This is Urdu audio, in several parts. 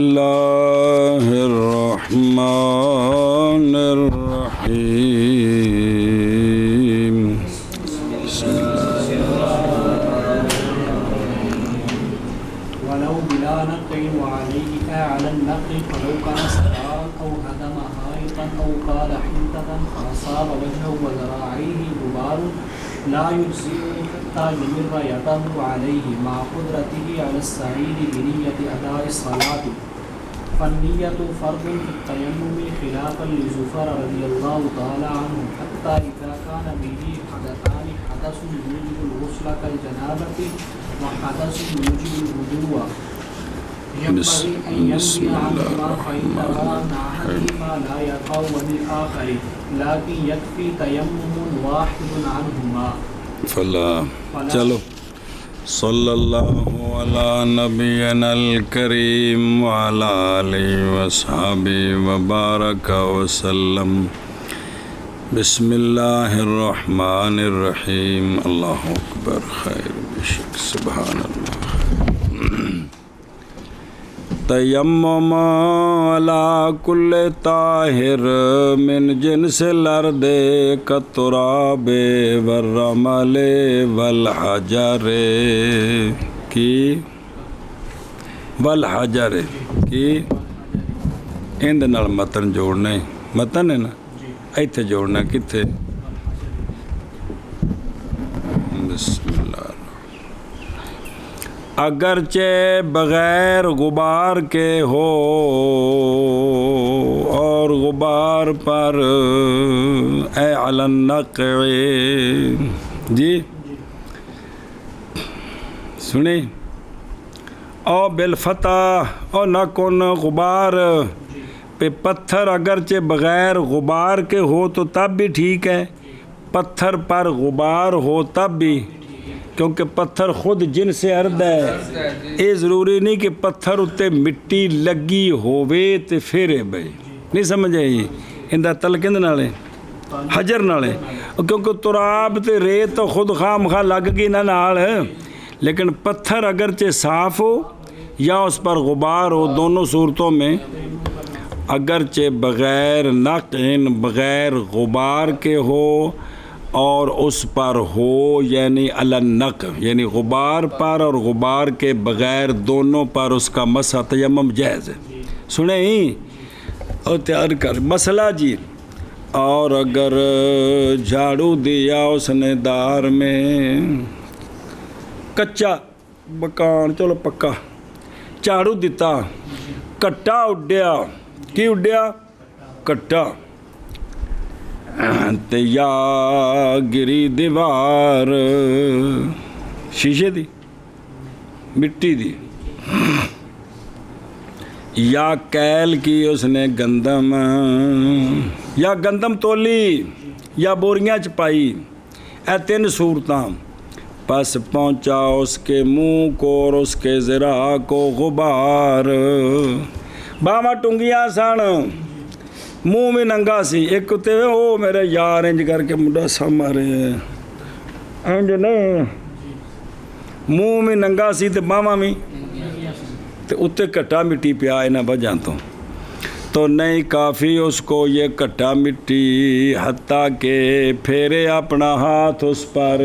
اللہ الرحمن الرحیم ولو بلا نقل وعليه على النقل فلو كان سراء أو هدم حائطا أو قال حنطة فأصاب وجهه وذراعيه غبار لا يجزئه حتى يمر يده عليه مع قدرته على السعيد بنية أداء الصلاة فالنية فرض في التيمم خلافا لزفر رضي الله تعالى عنه حتى إذا كان به حدثان حدث يوجب الغسل كالجنابة وحدث يوجب الوضوء ينبغي أن ينبغي عنهما فإن روى أن أحدهما لا يقع بالآخر لكن يكفي تيمم واحد عنهما فلا چلو صلی اللہ علی نبینا الکریم وعلی آلہ وصحبہ وبارک وسلم بسم اللہ الرحمن الرحیم اللہ اکبر خیر بشک سبحان اللہ تیمم علی کل طاہر من جنس الارض کالتراب والرمل والحجر کی والحجر کی اندھ نال متن جوڑنا متن ہے نا ایتھے جوڑنا کتھے بسم اللہ اگرچہ بغیر غبار کے ہو اور غبار پر اے علی النقع جی سنی او بالفتح او نہ کن غبار پہ پتھر اگرچہ بغیر غبار کے ہو تو تب بھی ٹھیک ہے پتھر پر غبار ہو تب بھی کیونکہ پتھر خود جن سے ارد ہے یہ ضروری نہیں کہ پتھر اتے مٹی لگی ہووے تے پھیرے بھائی نہیں سمجھ آئی اندہ تلکند نالے حجر نالے کیونکہ تراب تے ریت تو خود خام خواہ لگ گئی نہ نال لیکن پتھر اگرچہ صاف ہو یا اس پر غبار ہو دونوں صورتوں میں اگرچہ بغیر نقع بغیر غبار کے ہو اور اس پر ہو یعنی علی النقع یعنی غبار پر اور غبار کے بغیر دونوں پر اس کا مسح تیمم جائز ہے سنیں اور تیار کر مسئلہ جی اور اگر جھاڑو دیا اس نے دار میں کچا مکان چلو پکا جھاڑو دیتا کٹا اڈیا کی اڈیا کٹا تے یا گری دیوار شیشے دی مٹی دی یا کیل کی اس نے گندم یا گندم تولی یا بوریاں چپائی اے تین صورتاں پس پہنچا اس کے منہ کو اور اس کے ذراع کو غبار باما ٹنگیاں سن منہ میں ننگا سی ایک کتے او میرے یار انج کر کے مڈا سا مارے انج نہیں منہ میں ننگا سی تے باما میں تے اتے کٹا مٹی پیا نہ بجاں تو نہیں کافی اس کو یہ کٹا مٹی حتیٰ کہ پھیرے اپنا ہاتھ اس پر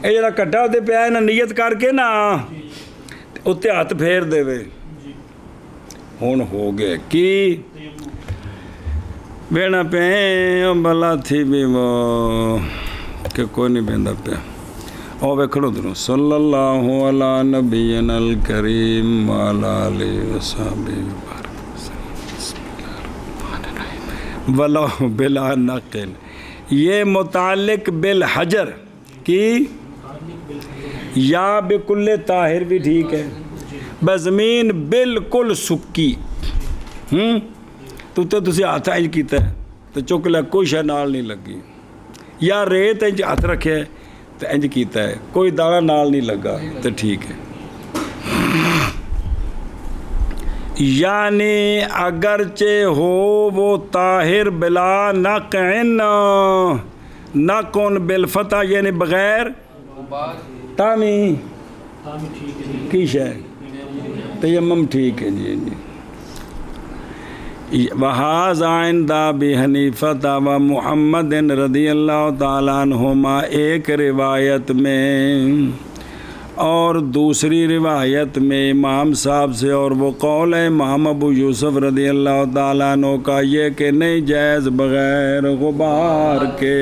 اے جڑا کٹا ہوتے پیا نہ نیت کر کے نا اتے ہاتھ پھیر دے وے ہون ہو گئے کی بینا پہ بلا تھی بھی وہ کہ کوئی نہیں بیندہ پہ او بیکھڑو دروں صلی اللہ علی نبینا الکریم وعلی آلہ وصحبہ ولو بلا نقل یہ متعلق بالحجر کی یا بکل طاہر بھی ٹھیک ہے بزمین بالکل سکی تو تسی ہاتھ انج کیتا ہے تو چک لیا کوئی شے نال نہیں لگی یا ریت انج ہاتھ رکھے تو انج کیتا ہے کوئی دانا نال نہیں لگا تو ٹھیک ہے یعنی اگرچہ ہو وہ طاہر بلا نقعن نقن بالفتح یعنی بغیر تامی کی شے تیمم ٹھیک ہے جی جی. وحاظ عند ابی حنیفہ و محمد رضی اللہ تعالیٰ عنہما ایک روایت میں اور دوسری روایت میں امام صاحب سے، اور وہ قول ہے امام ابو یوسف رضی اللہ تعالیٰ عنہ کا یہ کہ نہیں جائز بغیر غبار کے.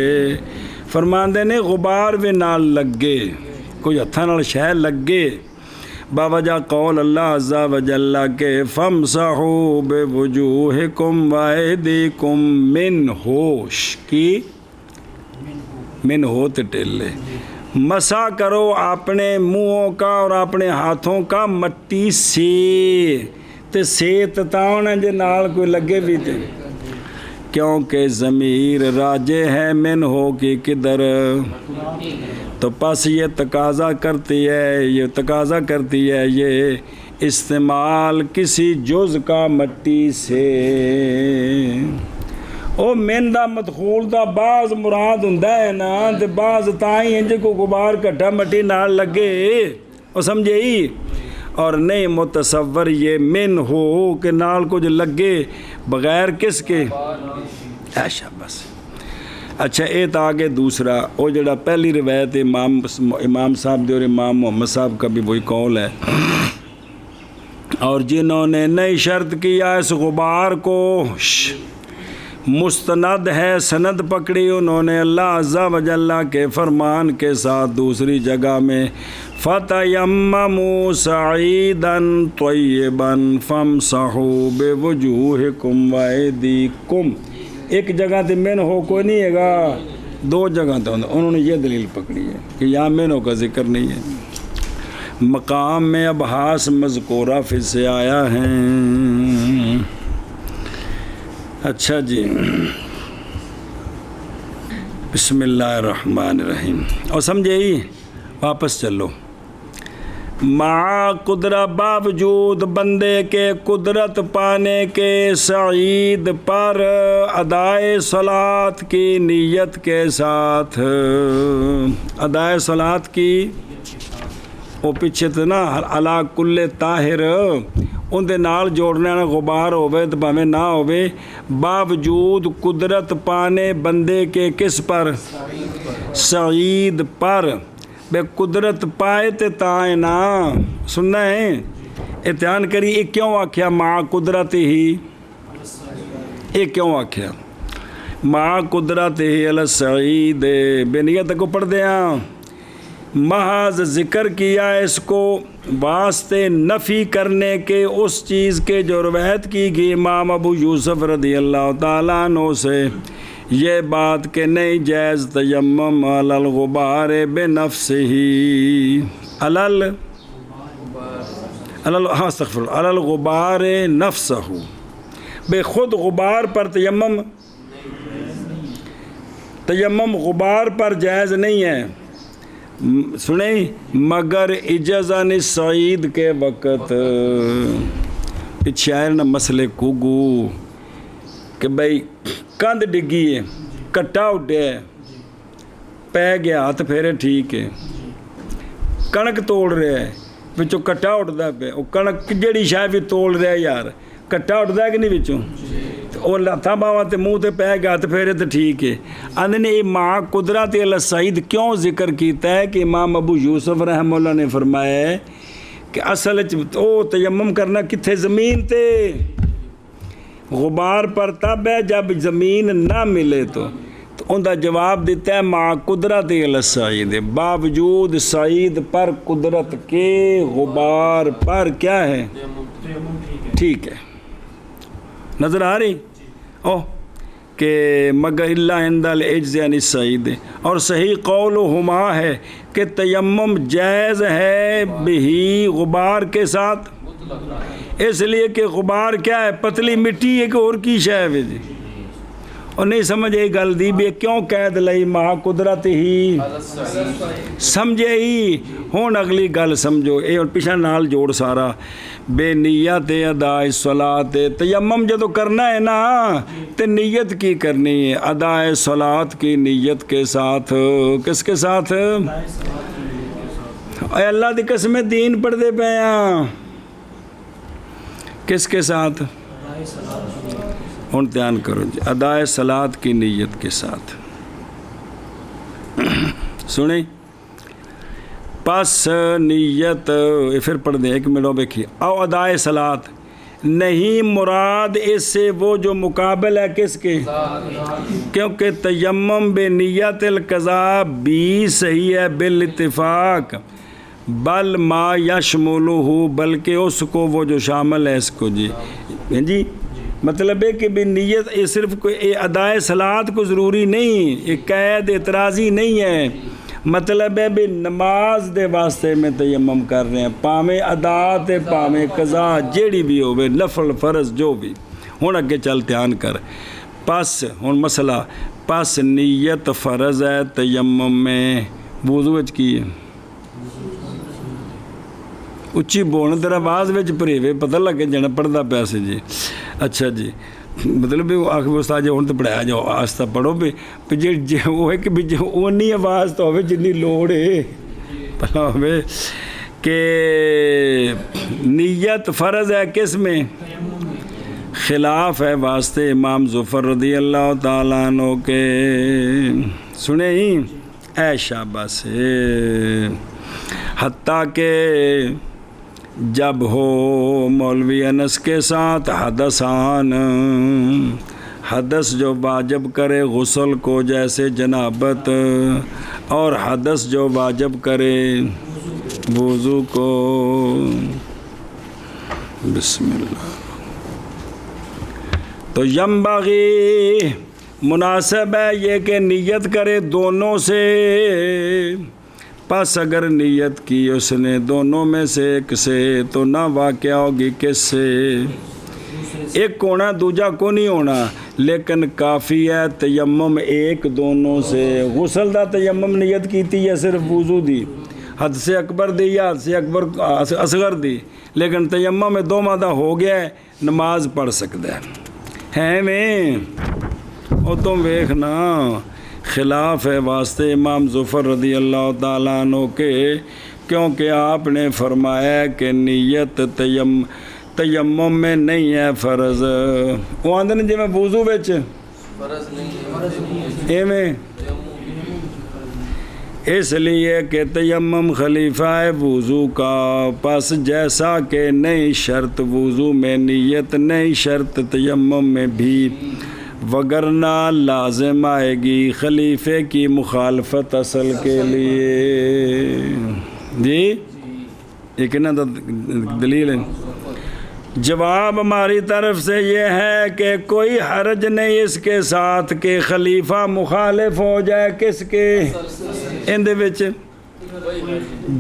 فرماندے نے غبار بھی نال لگے، کوئی ہتھاں نال شے لگے، باوجہ قول اللہ عز و جل کے فَامْسَحُوا بِوُجُوهِكُمْ وَأَيْدِيكُمْ مِنْهُ کی من ہو ٹیلے، مسح کرو اپنے منہوں کا اور اپنے ہاتھوں کا مٹی سے، تے سے تتاؤں جے نال کوئی لگے بھی تے، کیونکہ ضمیر راجع ہے من ہو کی کدھر، تو پس یہ تقاضا کرتی ہے یہ استعمال کسی جز کا مٹی سے. او من دا مدخول دا بعض مراد ہوندا ہے نا، تے بعض تائیں انج کو غبار کٹھا مٹی نال لگے، او سمجھے ہی، اور نہیں متصور یہ من ہو کہ نال کچھ لگے بغیر کس کے. ایشا بس. اچھا ایک آگے دوسرا، وہ جڑا پہلی روایت امام صاحب دے اور امام محمد صاحب کا بھی وہی قول ہے، اور جنہوں نے نئی شرط کیا اس غبار کو مستند ہے سند پکڑی، انہوں نے اللہ عز و جل کے فرمان کے ساتھ دوسری جگہ میں فَتَيَمَّمُوا صَعِيدًا طَيِّبًا فَامْسَحُوا بِوُجُوهِكُمْ وَأَيْدِيكُمْ. ایک جگہ تے مین ہو کوئی نہیں ہے گا، دو جگہ تے انہوں نے یہ دلیل پکڑی ہے کہ یہاں مین ہو کا ذکر نہیں ہے. مقام میں ابحاث مذکورہ پھر سے آیا ہے. اچھا جی، بسم اللہ الرحمن الرحیم. اور سمجھے ہی واپس چلو. مع قدرت باوجود بندے کے قدرت پانے کے سعید پر ادائے صلاۃ کی نیت کے ساتھ، ادائے صلاۃ کی وہ پیچھے تو نا علا کل طاہر ان دے نال جوڑنے نا غبار ہوئے تو بھامے نہ ہوئے، باوجود قدرت پانے بندے کے کس پر، سعید پر. بے قدرت پائے تے تائیں نا سننا ہے، اتحان کری. ایک کیوں آکھیا مع قدرت ہی، ایک کیوں آکھیا مع قدرت ہی السعید، بے نیت کو پڑھ دیا. محض ذکر کیا اس کو واسطے نفی کرنے کے اس چیز کے جو روایت کی گئی امام ابو یوسف رضی اللہ تعالیٰ عنہ سے، یہ بات کہ نہیں جائز تیمم علی الغبار بنفسہ، علی الغبار نفسہ، بے خود غبار پر تیمم غبار پر جائز نہیں ہے. سنیں مگر اجازن سعید کے وقت شاعر نہ مسئلے کوگو کہ بھئی کند ڈگی ہے، کٹا اڈیا ہے، پہ گیا ہاتھ پھیرے ٹھیک ہے، کنک توڑ رہا ہے بچوں کٹا اٹھتا پہ، وہ کنک جڑی شاید بھی توڑ رہا ہے یار، کٹا اٹھتا ہے کہ نہیں بچوں، وہ لاتھا باواں تے منہ تے پہ گیا ہاتھ پھیرے تو ٹھیک ہے. اندنے مع قدرت السعید کیوں ذکر کیتا ہے کہ امام ابو یوسف رحمہ اللہ نے فرمایا ہے کہ اصل او تیمم کرنا کتھے زمین تے، غبار پر تب ہے جب زمین نہ ملے تو ان کا جواب دیتا ہے مع قدرت السعید، باوجود سعید پر قدرت کے غبار پر کیا ہے ٹھیک ہے. نظر آ رہی او کہ مگر اللہ عند العجز عن السعید. اور صحیح قول ہما ہے کہ تیمم جائز ہے بہی غبار کے ساتھ، اس لیے کہ غبار کیا ہے، پتلی مٹی ہے کہ اور کی شے ہے جی. اور نہیں سمجھے گل دی بھی کیوں قید لئی مع قدرت ہی، سمجھے ہی. ہون اگلی گل سمجھو، اے اور پیچھے نال جوڑ سارا بے نیت ادائے صلاۃ. تیمم جدو کرنا ہے نا تے نیت کی کرنی ہے، ادائے صلاۃ کی نیت کے ساتھ. کس کے ساتھ؟ اے اللہ دی قسم دین پڑھ دے پے ہاں، کس کے ساتھ؟ ہن دھیان کرو جی، ادائے صلاۃ کی نیت کے ساتھ سنیں، پس نیت پھر پڑھ دیں، ایک منٹ دیکھیے، او ادائے صلاۃ نہیں مراد اس سے وہ جو مقابل ہے کس کے، کیونکہ تیمم بے نیت القضاء بھی صحیح ہے بالاتفاق، بل ما یشملہ، بلکہ اس کو وہ جو شامل ہے اس کو جی مطلب ہے کہ بھی نیت صرف کوئی ادائے صلاۃ کو ضروری نہیں، ایک قید اعتراضی نہیں ہے، مطلب ہے بھی نماز دے واسطے میں تیمم کر رہے ہیں، پاویں ادا تے پاویں قضا جیڑی بھی ہوئے، نفل فرض جو بھی۔ ہن اگے چل دھیان کر، پس ہن مسئلہ، پس نیت فرض ہے تیمم میں، وضو وچ کی ہے؟ اچھی بولن تیرا آواز وچ پریوے پتہ لگے جانا پڑھدا پیا سی جی۔ اچھا جی، مطلب آخر استاد جی ہوں تو پڑھایا جاؤ، آستہ پڑھو بھی جی وہ ہے کہ بھی جی اونی آواز تو ہوئے جنی لوڑ ہے پہلا ہوئے کہ نیت فرض ہے کس میں؟ خلاف ہے واسطے امام ظفر رضی اللہ تعالیٰ عنہ کے، سنے ہی اے شاباش، حتیٰ کہ جب ہو مولوی انس کے ساتھ حدثان، حدث جو واجب کرے غسل کو جیسے جنابت، اور حدث جو واجب کرے وضو کو، بسم اللہ، تو ینبغی مناسب ہے یہ کہ نیت کرے دونوں سے، پس اگر نیت کی اس نے دونوں میں سے ایک سے تو نہ واقع ہوگی کس سے؟ ایک ہونا دوجا کو نہیں ہونا، لیکن کافی ہے تیمم ایک دونوں سے، غسل دا تیمم نیت کیتی یا صرف وضو دی، حد سے اکبر دی یا حد سے اکبر اصغر دی، لیکن تیمم میں دو مادہ ہو گیا ہے، نماز پڑھ سکتا ہے میں او تم ویکھنا، خلاف ہے واسطے امام ظفر رضی اللہ تعالیٰ عنہ کے، کیونکہ آپ نے فرمایا کہ نیت تیمم میں نہیں ہے فرض، وہ آندھنے جی میں وضو بچ فرض نہیں ہے، اس لیے کہ تیمم خلیفہ ہے وضو کا، پس جیسا کہ نئی شرط وضو میں نیت نئی شرط تیمم میں بھی، وگرنہ لازم آئے گی خلیفے کی مخالفت اصل کے لیے جی، ایک نا دلیل ہے۔ جواب ہماری طرف سے یہ ہے کہ کوئی حرج نہیں اس کے ساتھ کہ خلیفہ مخالف ہو جائے کس کے اندے وچ،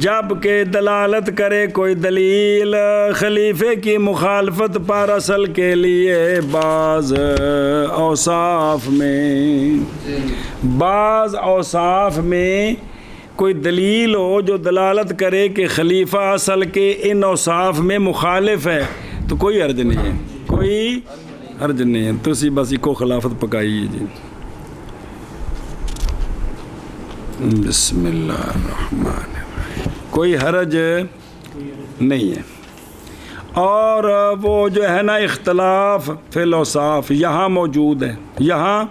جب کہ دلالت کرے کوئی دلیل خلیفے کی مخالفت پر اصل کے لیے، بعض اوصاف میں کوئی دلیل ہو جو دلالت کرے کہ خلیفہ اصل کے ان اوصاف میں مخالف ہے تو کوئی حرج نہیں ہے، کوئی حرج نہیں ہے، تو اسی بس کو خلافت پکائیے جی۔ بسم اللہ الرحمن الرحیم، کوئی حرج نہیں ہے۔ اور وہ جو ہے نا اختلاف فی الاوصاف یہاں موجود ہے، یہاں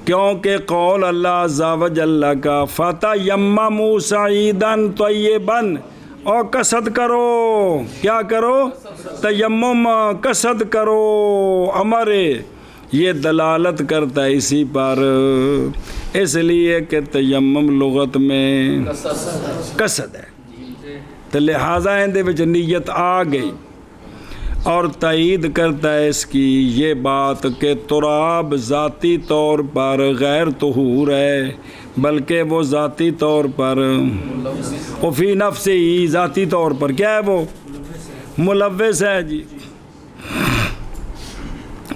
کیونکہ قول اللہ عز و جل کا فَتَيَمَّمُوا صَعِيدًا طَيِّبًا، اور قصد کرو، کیا کرو؟ تیمم قصد کرو، امر یہ دلالت کرتا ہے اسی پر، اس لیے کہ تیمم لغت میں قصد ہے، تو لہٰذا اندے وچ نیت آ گئی، اور تائید کرتا ہے اس کی یہ بات کہ تراب ذاتی طور پر غیر طہور ہے، بلکہ وہ ذاتی طور پر وہ فی نفس ہی ذاتی طور پر کیا ہے، وہ ملوث ہے جی،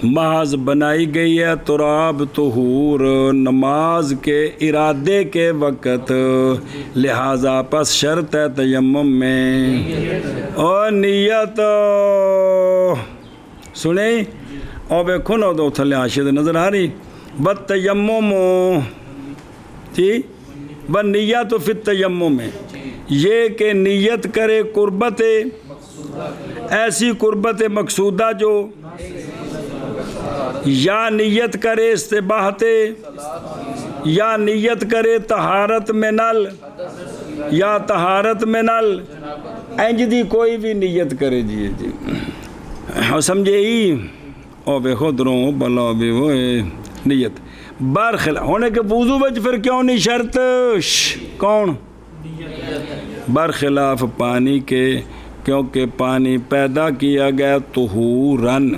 محض بنائی گئی ہے تراب طہور نماز کے ارادے کے وقت، لہٰذا پس شرط ہے تیمم میں اور نیت، سنیں اور بیکھو نا دو تھلے آشد نظر آ رہی، بد تیمم تھی بد نیت فی التیمم میں، یہ کہ نیت کرے قربت ایسی قربت مقصودہ جو یا نیت کرے استباحت یا نیت کرے طہارت میں نل یا طہارت میں نل انج دی کوئی بھی نیت کرے جی سمجھے ہی او بے خودروں بلا بے وہ نیت برخلاف ہونے کے وضو بچ پھر کیوں نہیں شرط کون برخلاف پانی کے کیونکہ پانی پیدا کیا گیا طہوراً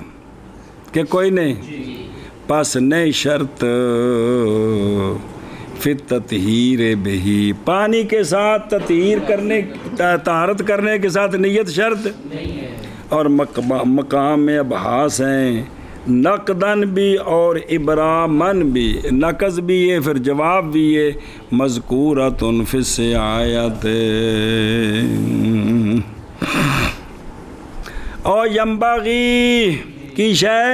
کہ کوئی نہیں پس نہیں شرط فی تطہیر بہی پانی کے ساتھ تطہیر کرنے طہارت کرنے کے ساتھ نیت شرط اور مقام میں ابحاث ہیں نقدن بھی اور ابرامن بھی نقض بھی ہے پھر جواب بھی ہے مذکورۃ فی السعایت اور ینبغی کی شے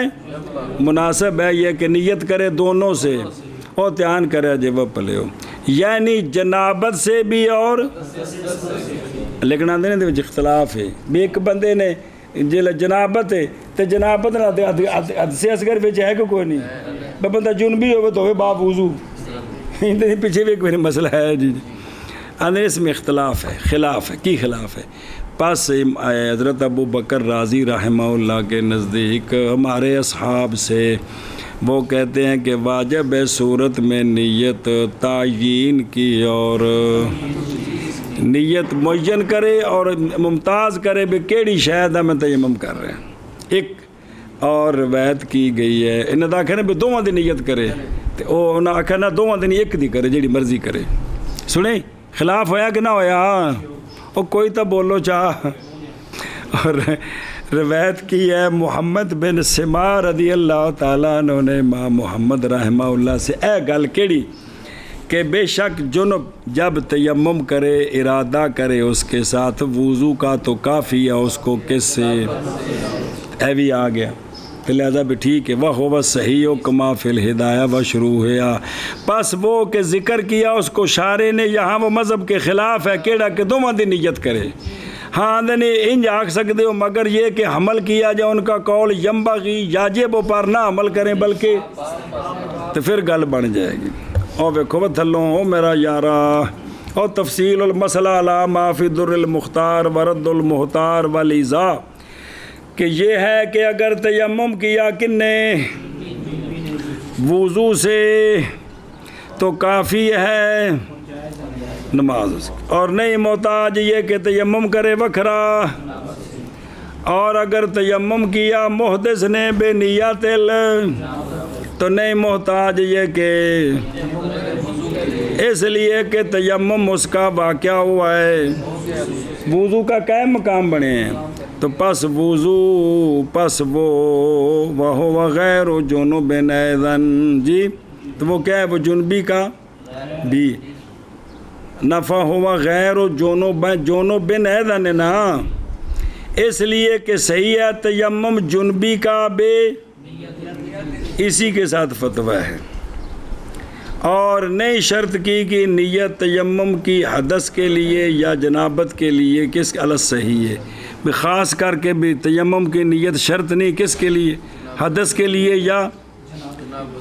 مناسب ہے یہ کہ نیت کرے دونوں سے اور دھیان کرے جب پلے ہو یعنی جنابت سے بھی اور لیکن آندے نے اختلاف ہے بھی ایک بندے نے جنابت ہے تو جنابت حد سے اصغر وچ ہے کہ کوئی نہیں بندہ جنبی ہوئے تو ہوئے باب وضو پیچھے بھی ایک میرے مسئلہ ہے جی آندے اس میں اختلاف ہے خلاف ہے کی خلاف ہے پس حضرت ابو بکر رازی رحمہ اللہ کے نزدیک ہمارے اصحاب سے وہ کہتے ہیں کہ واجب ہے صورت میں نیت تعیین کی اور نیت معین کرے اور ممتاز کرے بھی کیڑی شاید ہمیں تیمم کر رہے ہیں ایک اور روایت کی گئی ہے انہیں آخر نا بھی دونوں دی نیت کرے تو وہ انہیں آخر نا دونوں دن ایک دی کرے جیڑی مرضی کرے سنیں خلاف ہویا کہ نہ ہویا وہ کوئی تو بولو چاہ اور روایت کی ہے محمد بن سمار رضی اللہ تعالیٰ عنہ نے امام محمد رحمہ اللہ سے اے گل کیڑی کہ بے شک جنب جب تیمم کرے ارادہ کرے اس کے ساتھ وضو کا تو کافی ہے اس کو کس سے اے بھی آ گیا لہذا بھی ٹھیک ہے وہ ہو صحیح و کما فی الہدایہ و شروع ہے پس وہ کہ ذکر کیا اس کو شارع نے یہاں وہ مذہب کے خلاف ہے کیڑا کہ دونوں دی نیت کرے ہاں نہیں انج آکھ سکتے ہو مگر یہ کہ حمل کیا جائے ان کا قول ینبغی یاجب پر نہ عمل کریں بلکہ تو پھر گل بن جائے گی او ویکھو تھلوں او میرا یارا او تفصیل المسئلہ علی ما فی در المختار ورد المحتار والیزا کہ یہ ہے کہ اگر تیمم کیا کن نے وضو سے تو کافی ہے نماز اس کی اور نہیں محتاج یہ کہ تیمم کرے وکھرا اور اگر تیمم کیا محدث نے بے نیت تو نہیں محتاج یہ کہ اس لیے کہ تیمم اس کا واقعہ ہوا ہے وضو کا کیا مقام بنے ہیں تو پس وضو پس وہ غیر جنوب ایذن جی تو وہ کیا ہے وہ جنبی کا بھی نفع ہوا غیر جنوب ایذن ہے نا اس لیے کہ صحیح ہے تیمم جنبی کا بے اسی کے ساتھ فتویٰ ہے اور نئی شرط کی کہ نیت تیمم کی حدث کے لیے یا جنابت کے لیے کس الگ صحیح ہے خاص کر کے بھی تیمم کی نیت شرط نہیں کس کے لیے حدث کے لیے یا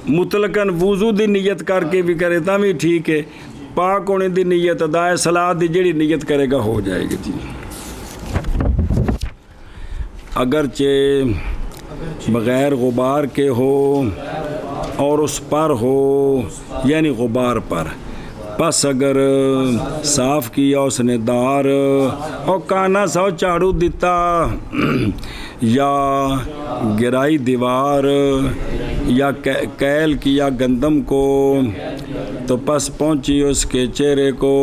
مطلقاً وضو دی نیت کر کے بھی کرے تا بھی ٹھیک ہے پاک ہونے دی نیت ادائے صلاۃ دی جڑی نیت کرے گا ہو جائے گی جی اگرچہ بغیر غبار کے ہو اور اس پر ہو یعنی غبار پر پس اگر صاف کیا اس نے دار اور کانا سو چاڑو دیتا یا گرائی دیوار یا کیل کیا گندم کو تو پس پہنچی اس کے چہرے کو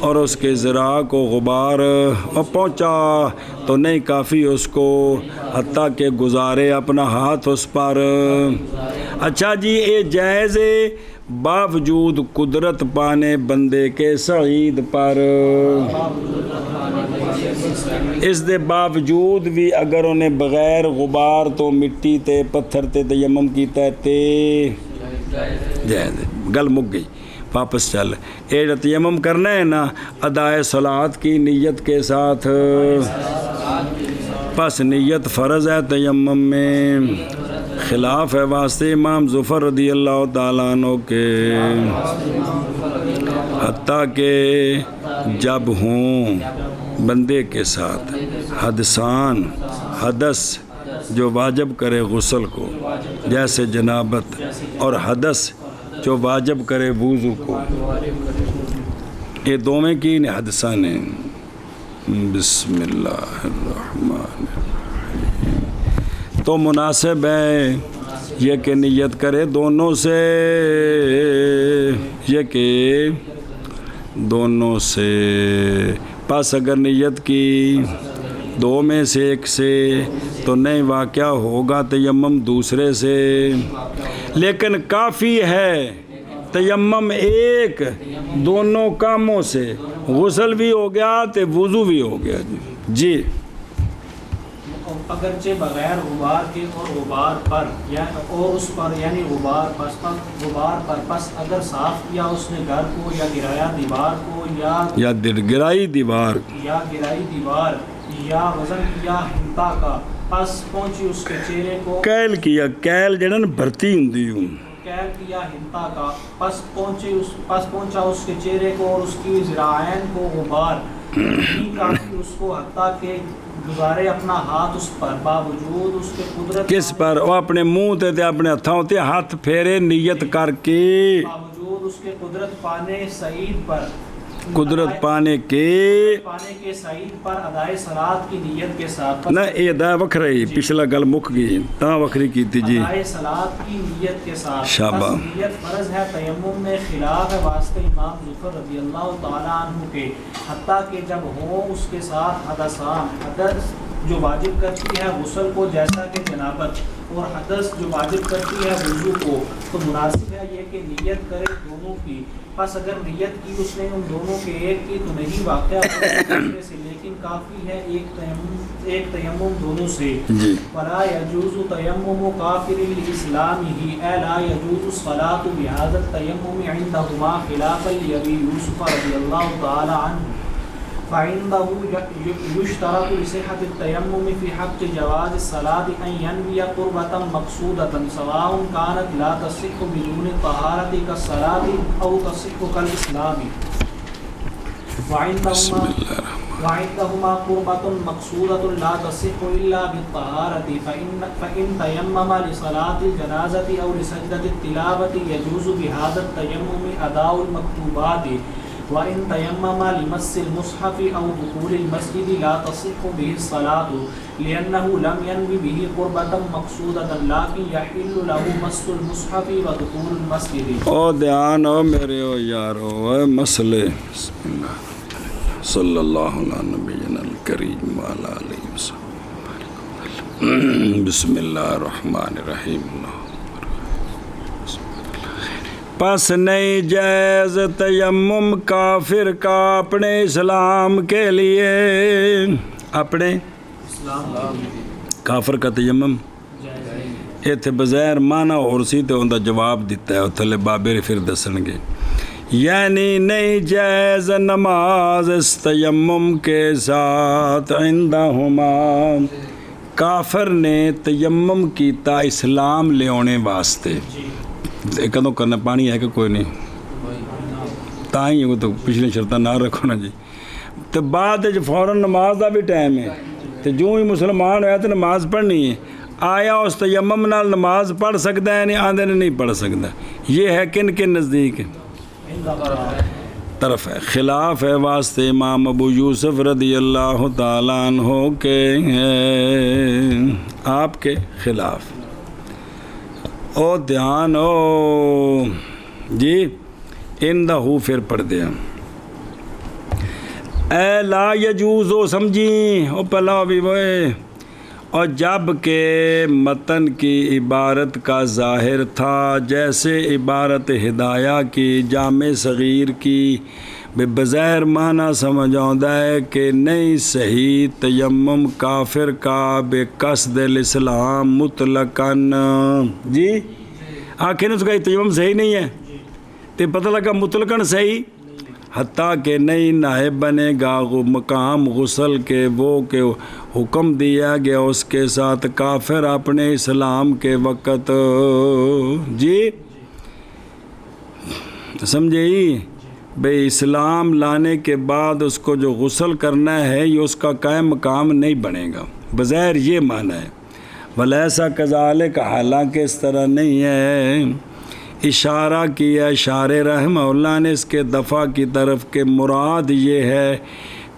اور اس کے ذراع کو غبار اور پہنچا تو نہیں کافی اس کو حتیٰ کہ گزارے اپنا ہاتھ اس پر اچھا جی یہ جائز باوجود قدرت پانے بندے کے سعید پر اس دے باوجود بھی اگر انہیں بغیر غبار تو مٹی تے پتھر تے تیمم کیتا ہے تے جائز گل مک گئی واپس چل اے تیمم کرنا ہے نا ادائے صلاۃ کی نیت کے ساتھ پس نیت فرض ہے تیمم میں، خلاف ہے واسطے امام ظفر رضی اللہ تعالیٰ عنہ کے، حتیٰ کہ جب ہوں بندے کے ساتھ حدثان، حدث جو واجب کرے غسل کو جیسے جنابت، اور حدث جو واجب کرے وضو کو، یہ دو میں کی حدثان ہیں۔ بسم اللہ الرحمن الرحیم، تو مناسب ہے یہ کہ نیت کرے دونوں سے، یہ کہ دونوں سے، پس اگر نیت کی دو میں سے ایک سے تو نہیں واقعہ ہوگا تیمم دوسرے سے، لیکن کافی ہے تیمم ایک دونوں کاموں سے، غسل بھی ہو گیا تو وضو بھی ہو گیا۔ جی اگرچہ بغیر غبار کے اور غبار پر اور اس پر یعنی غبار پر پس اگر صاف کیا اس نے گھر کو یا گرایا دیوار کو یا گرائی دیوار یا وزن کیا ہنتا کا، پس پہنچی اس کے چہرے کو، کیل کیا، کیل جڑا نا بھرتی ہوں، کیل کیا ہنتا کا، پس پہنچا اس کے چہرے کو اور اس کی ذراعین کو غبار، کافی اس کو حتیٰ کہ گزارے اپنا ہاتھ اس پر، باوجود اس کے قدرت کس پر؟ وہ اپنے منہ تے اپنے ہتھوں تے ہاتھ پھیرے نیت کر کے، باوجود اس کے قدرت پانے سعید پر، قدرت پانے کے سعید پر ادائے صلاۃ کی نیت کے ساتھ، نہ یہ ادا وکھرا ہی پچھلا گل مک گئی تاں وکھری کیتی جی، ادائے صلاۃ کی نیت کے ساتھ، شابہ، نیت فرض ہے تیمم میں، خلاف ہے واسطے امام ظفر رضی اللہ تعالیٰ عنہ کے، حتیٰ کہ جب ہوں اس کے ساتھ حدثان، حدث جو واجب کرتی ہے غسل کو جیسا کہ جنابت، اور حدث جو واجب کرتی ہے وضو کو، تو مناسب ہے یہ کہ نیت کرے دونوں کی، پس اگر نیت کی اس نے ان دونوں کے ایک کی تو نہیں واقعہ دوسرے سے، لیکن کافی ہے ایک تیمم دونوں سے۔ ولا يجوز تیمم کافر الاسلامہ، اے لا يجوز الصلاۃ بهذا التیمم عندهما خلافا لابی یوسف رضی اللہ تعالی عنہ، فعنده يشترط لصحة التيمم في حق جواز الصلاة أن ينوي قربة مقصودة سواء كانت لا تصح بدون طهارة كالصلاة أو تصح كالإسلام، وعندهما قربة مقصودة لا تصح إلا بالطهارة، فإن تيمم لصلاة الجنازة أو لسجدة التلاوة يجوز بهذا التيمم أداء المكتوبات، وَإِن تَيَمَّمَ لِمَسِّ الْمُصْحَفِ أَوْ دُخُولِ الْمَسْجِدِ لَا تَصِحُّ بِهِ الصَّلَاةُ لِأَنَّهُ لَمْ يَنْوِ بِهِ قُرْبَةً مَقْصُودَةً لَكِنْ يَحِلُّ لَهُ مَسُّ الْمُصْحَفِ وَدُخُولُ الْمَسْجِدِ۔ او دھیان ہو میرے او یارو، اے مسئلے، بسم اللہ صلی اللہ علیہ نبینا الکریم وعلی آلہ وسلم، بسم اللہ الرحمن الرحیم۔ پس نہیں جائز تیمم کافر کا اپنے اسلام کے لیے، اپنے کافر کا تیمم ایتھے بظاہر معنی اور سی تو ان دا جواب دیتا ہے، تھلے بابے پھر دسن گے، یعنی نہیں جائز نماز اس تیمم کے ساتھ، عندہما کافر نے تیمم کیتا اسلام لے آنے واسطے، کدوں کرنا پانی ہے کہ کوئی نہیں، تاں ہی تو پچھلی شرطیں نہ رکھو نا جی، تو بعد فوراً نماز دا بھی ٹائم ہے، تو جو ہی مسلمان ہویا تو نماز پڑھنی ہے، آیا اس تیمم نال نماز پڑھ سکتا ہے، نہیں آندھے نہیں پڑھ سکتا، یہ ہے کن کے نزدیک طرف ہے، خلاف ہے واسطے امام ابو یوسف رضی اللہ تعالیٰ عنہ کے، آپ کے خلاف۔ او دھیان ہو جی، اندہو پھر پڑھ دیا، اے لا یجوز ہو سمجھی، او پہلا بھی وہ، اور جب کہ متن کی عبارت کا ظاہر تھا، جیسے عبارت ہدایہ کی جامع صغیر کی بظاہر معنی سمجھ آتا ہے کہ نہیں صحیح تیمم کافر کا بے قصد الاسلام مطلقاً، جی آخر اس کا تیمم صحیح نہیں ہے، تو پتہ لگا مطلقاً صحیح، حتیٰ کہ نہیں نائب بنے گا مقام غسل کے وہ کہ حکم دیا گیا اس کے ساتھ کافر اپنے اسلام کے وقت. جی سمجھے بھئی اسلام لانے کے بعد اس کو جو غسل کرنا ہے یہ اس کا قائم مقام نہیں بنے گا، بظاہر یہ معنی ہے. ولیسا کذالک، حالانکہ اس طرح نہیں ہے. اشارہ کیا اشارہ رحمہ اللہ نے اس کے دفع کی طرف کہ مراد یہ ہے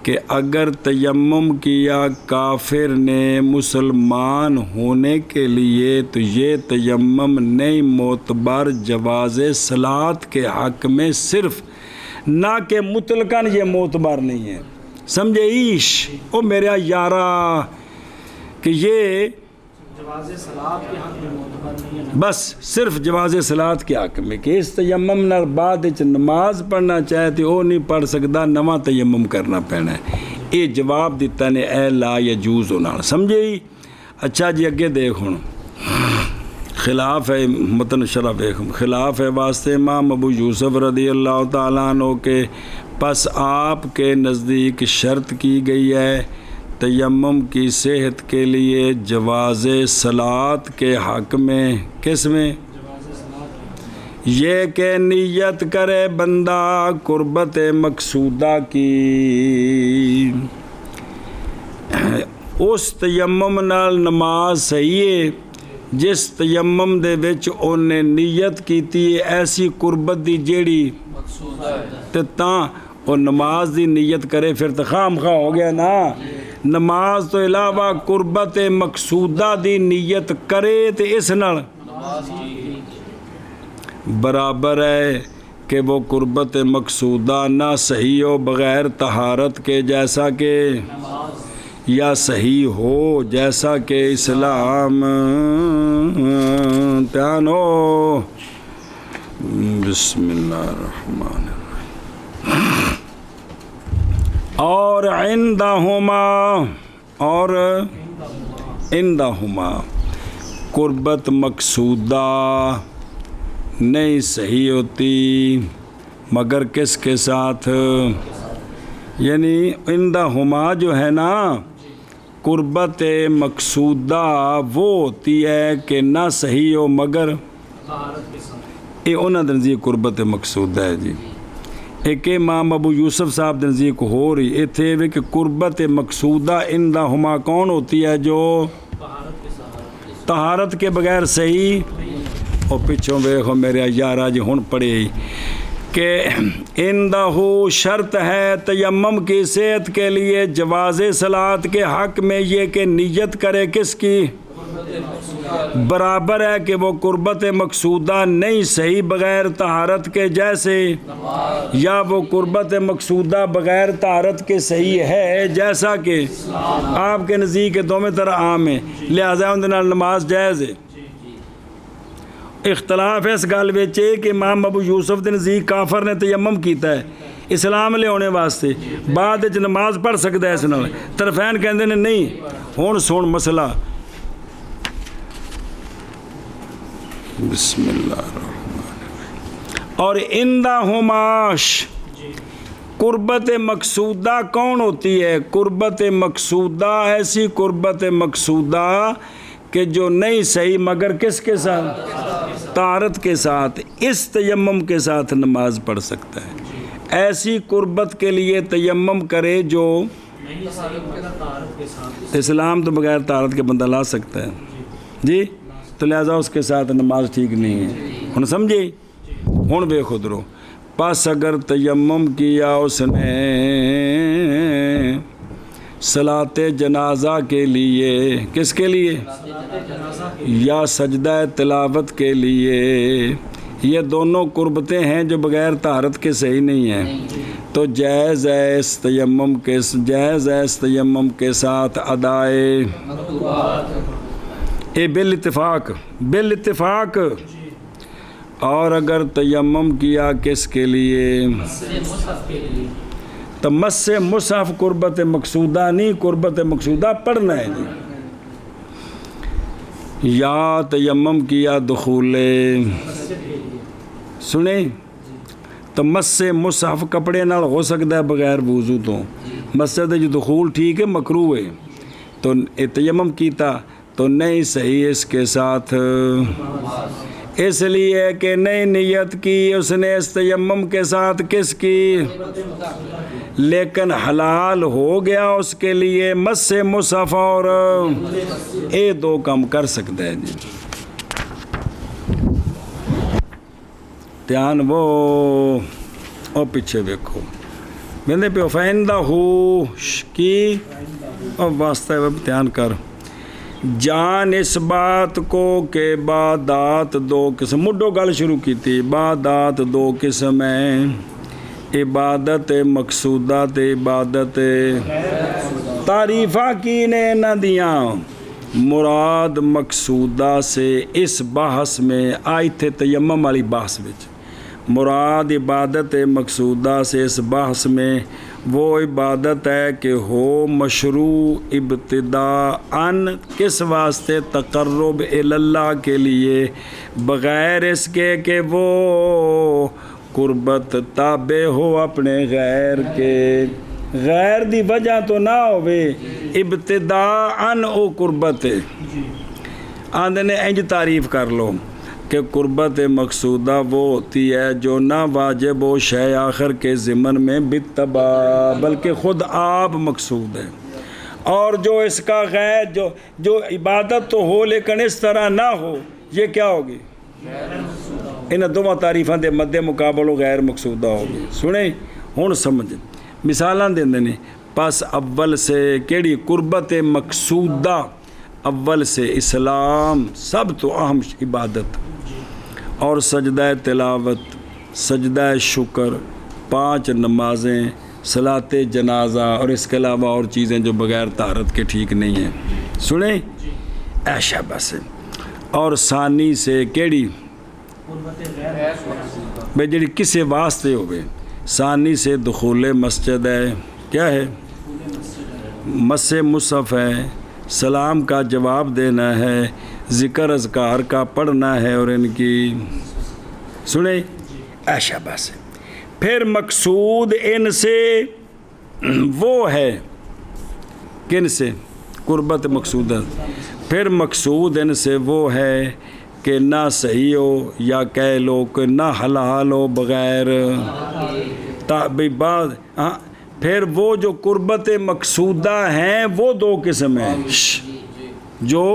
کہ اگر تیمم کیا کافر نے مسلمان ہونے کے لیے تو یہ تیمم نہیں معتبر جواز صلاۃ کے حق میں صرف، نہ کہ مطلقاً یہ معتبر نہیں ہے. سمجھے عیش او میرا یارا کہ یہ جواز صلاۃ کے حق میں معتبر نہیں ہے، بس صرف جواز صلاۃ کے حق میں کہ اس تیمم نال بعد وچ نماز پڑھنا چاہے تو وہ نہیں پڑھ سکتا، نواں تیمم کرنا پینا ہے. یہ جواب دیتا نے اے لا یجوز نال. سمجھے ہی؟ اچھا جی اگے دیکھ ہن خلاف ہے متن شرح ویکھ، خلاف ہے واسطے امام ابو یوسف رضی اللہ تعالیٰ عنہ کے. پس آپ کے نزدیک شرط کی گئی ہے تیمم کی صحت کے لیے جواز صلاۃ کے حق میں. کس میں؟ یہ کہ نیت کرے بندہ قربت مقصودہ کی، اس تیمم نال نماز صحیح ہے جس تیمم دے وچ اونے نیت کیتی ہے ایسی قربت دی جیڑی تے تاں وہ نماز دی نیت کرے پھر تو خام خواہ ہو گیا نا. نماز تو علاوہ قربت مقصودہ دی نیت کرے تے اس نال برابر ہے کہ وہ قربت مقصودہ نہ صحیح ہو بغیر طہارت کے جیسا کہ، یا صحیح ہو جیسا کہ اسلام. تانو بسم اللہ الرحمن الرحیم. اور عندہما قربت مقصودہ نہیں صحیح ہوتی مگر کس کے ساتھ، یعنی عندہما جو ہے نا قربت مقصودہ وہ ہوتی ہے کہ نہ صحیح ہو مگر یہ انہاں دے نزدیک قربت مقصودہ ہے. جی ایک امام ابو یوسف صاحب دے نزدیک ہو رہی ایتھے وے کہ قربت مقصودہ عندہما کون ہوتی ہے جو طہارت کے بغیر صحیح. اور پچھوں ویکھو میرے یارا جی ہن پڑھے کہ عندہ شرط ہے تیمم کی صحت کے لیے جواز صلاۃ کے حق میں یہ کہ نیت کرے کس کی، برابر ہے کہ وہ قربت مقصودہ نہیں صحیح بغیر طہارت کے جیسے، یا وہ قربت مقصودہ بغیر طہارت کے صحیح ہے جیسا کہ آپ کے نزدیک دونوں طرح عام ہے لہذا ان نال نماز جائز ہے. اختلاف ہے اس گل وچ کہ امام ابو یوسف دے نزدیک کافر نے تیمم کیتا ہے اسلام لے آنے واسطے بعد وچ نماز پڑھ سکتا ہے اس نال، طرفین کہندے نے نہیں. ہن سن مسئلہ بسم اللہ الرحمن الرحیم. اور عندہما قربت مقصودہ کون ہوتی ہے؟ قربت مقصودہ ایسی قربت مقصودہ کہ جو نہیں صحیح مگر کس کے ساتھ، طہارت کے ساتھ، اس تیمم کے ساتھ نماز پڑھ سکتا ہے. ایسی قربت کے لیے تیمم کرے جو اسلام تو بغیر طہارت کے بندہ لا سکتا ہے جی، تو لہذا اس کے ساتھ نماز ٹھیک نہیں ہے. ہن سمجھے؟ ہن بے خود رو پس اگر تیمم کیا اس نے صلاۃ جنازہ کے لیے، کس کے لیے؟ یا سجدہ تلاوت کے لیے، یہ دونوں قربتیں ہیں جو بغیر طہارت کے صحیح نہیں ہیں، تو جائز ہے اس تیمم کے ساتھ ادائے بالاتفاق. اور اگر تیمم کیا کس کے لیے؟ تو مس مصحف قربت مقصودہ نہیں، قربت مقصودہ پڑھنا ہے جی. یا تیمم کیا دخول، سنیں تو مس مصحف کپڑے نال ہو سکتا ہے بغیر وضو تو، مسجد جو دخول ٹھیک ہے مکروہ ہے، تو تیمم کیتا تو نہیں صحیح اس کے ساتھ، اس لیے کہ نئی نیت کی اس نے اس تیمم کے ساتھ کس کی، لیکن حلال ہو گیا اس کے لیے مس مصحف اور یہ دو کام کر سکتا ہے جی۔ دھیان وہ پیچھے دیکھو میں پہ فائندہ ہو کی اور واسطہ دھیان کر، جان اس بات کو کہ عبادات دو قسم، مڈو گل شروع کی تھی، عبادات دو قسم ہیں، عبادت مقصودہ تے عبادت تعریفہ کی نے نہ دیاں، مراد مقصودہ سے اس بحث میں آئی تھے تیمم والی بحث وچ، مراد عبادت مقصودہ سے اس بحث میں وہ عبادت ہے کہ ہو مشروع ابتداءً کس واسطے، تقرب اللہ کے لیے، بغیر اس کے کہ وہ قربت تابع ہو اپنے غیر کے، غیر دی وجہ تو نہ ہوئے، ابتداءً او قربت ہے۔ آندھے نے انج تعریف کر لو کہ قربت مقصودہ وہ ہوتی ہے جو نہ واجب و شے آخر کے ضمن میں بالتبع بلکہ خود آپ مقصود ہے، اور جو اس کا غیر جو عبادت تو ہو لیکن اس طرح نہ ہو، یہ کیا ہوگی، ان دونوں تعریفاں دے مد مقابل غیر مقصودہ ہوگی۔ سنیں ہن سمجھ مثالاں دیندے نے، پس اول سے کیڑی قربت مقصودہ، اول سے اسلام سب تو اہم عبادت، اور سجدہ تلاوت، سجدہ شکر، 5 نمازیں، صلاۃ جنازہ، اور اس کے علاوہ اور چیزیں جو بغیر طہارت کے ٹھیک نہیں ہیں۔ سنیں ایشا بس، اور ثانی سے کیڑی بے جڑی کسے واسطے ہوئے، ثانی سے دخول مسجد ہے، کیا ہے، مس مصحف ہے، سلام کا جواب دینا ہے، ذکر اذکار کا پڑھنا ہے، اور ان کی سنیں ایشا بس۔ پھر مقصود ان سے وہ ہے، کن سے، قربت مقصودہ، پھر مقصود ان سے وہ ہے کہ نہ صحیح ہو یا کہہ لو کہ نہ حلال ہو بغیر بعد، پھر وہ جو قربت مقصودہ ہیں وہ 2 قسم ہیں، جو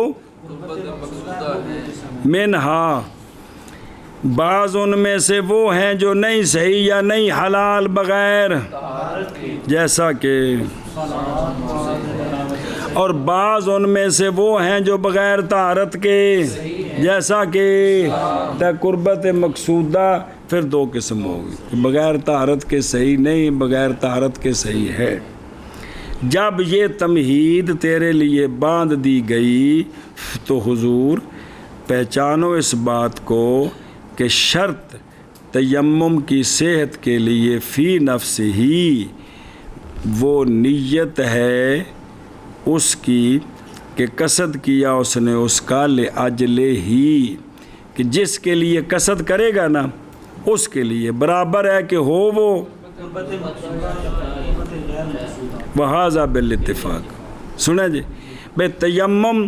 منہا بعض ان میں سے وہ ہیں جو نہیں صحیح یا نہیں حلال بغیر، جیسا کہ، اور بعض ان میں سے وہ ہیں جو بغیر طہارت کے، جیسا کہ قربت مقصودہ پھر 2 قسم ہوگی، بغیر طہارت کے صحیح نہیں، بغیر طہارت کے صحیح ہے۔ جب یہ تمہید تیرے لیے باندھ دی گئی تو حضور پہچانو اس بات کو کہ شرط تیمم کی صحت کے لیے فی نفس ہی وہ نیت ہے اس کی کہ قصد کیا اس نے اس کا لأجل ہی، کہ جس کے لیے قصد کرے گا نا اس کے لیے برابر ہے کہ ہو وہ وہذا بالاتفاق۔ سنیں جی بے تیمم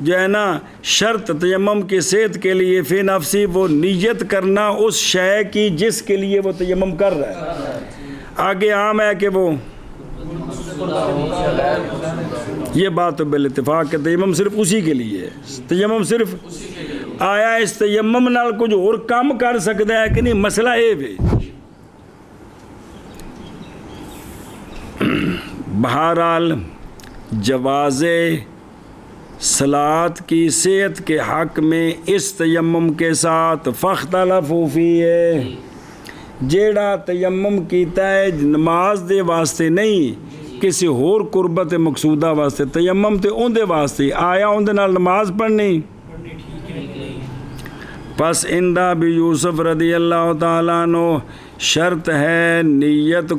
جو ہے نا، شرط تیمم کی صحت کے لیے فی نفسی وہ نیت کرنا اس شے کی جس کے لیے وہ تیمم کر رہا ہے، آگے عام ہے کہ وہ، یہ بات تو بالاتفاق کہ تیمم صرف اسی کے لیے ہے، تیمم صرف آیا اس تیمم نال کچھ اور کام کر سکتا ہے کہ نہیں، مسئلہ اے وے۔ بہرحال جواز صلاۃ کی صحت کے حق میں اس تیمم کے ساتھ فاختلفوا فیہ، جیڑا تیمم کیتا ہے نماز دے واسطے نہیں، کسی اور قربت مقصودہ واسطے، تیمم تے اون دے واسطے آیا، اون دے نال نماز پڑھنی، پس اندہ بھی یوسف رضی اللہ تعالیٰ عنہ شرط ہے نیت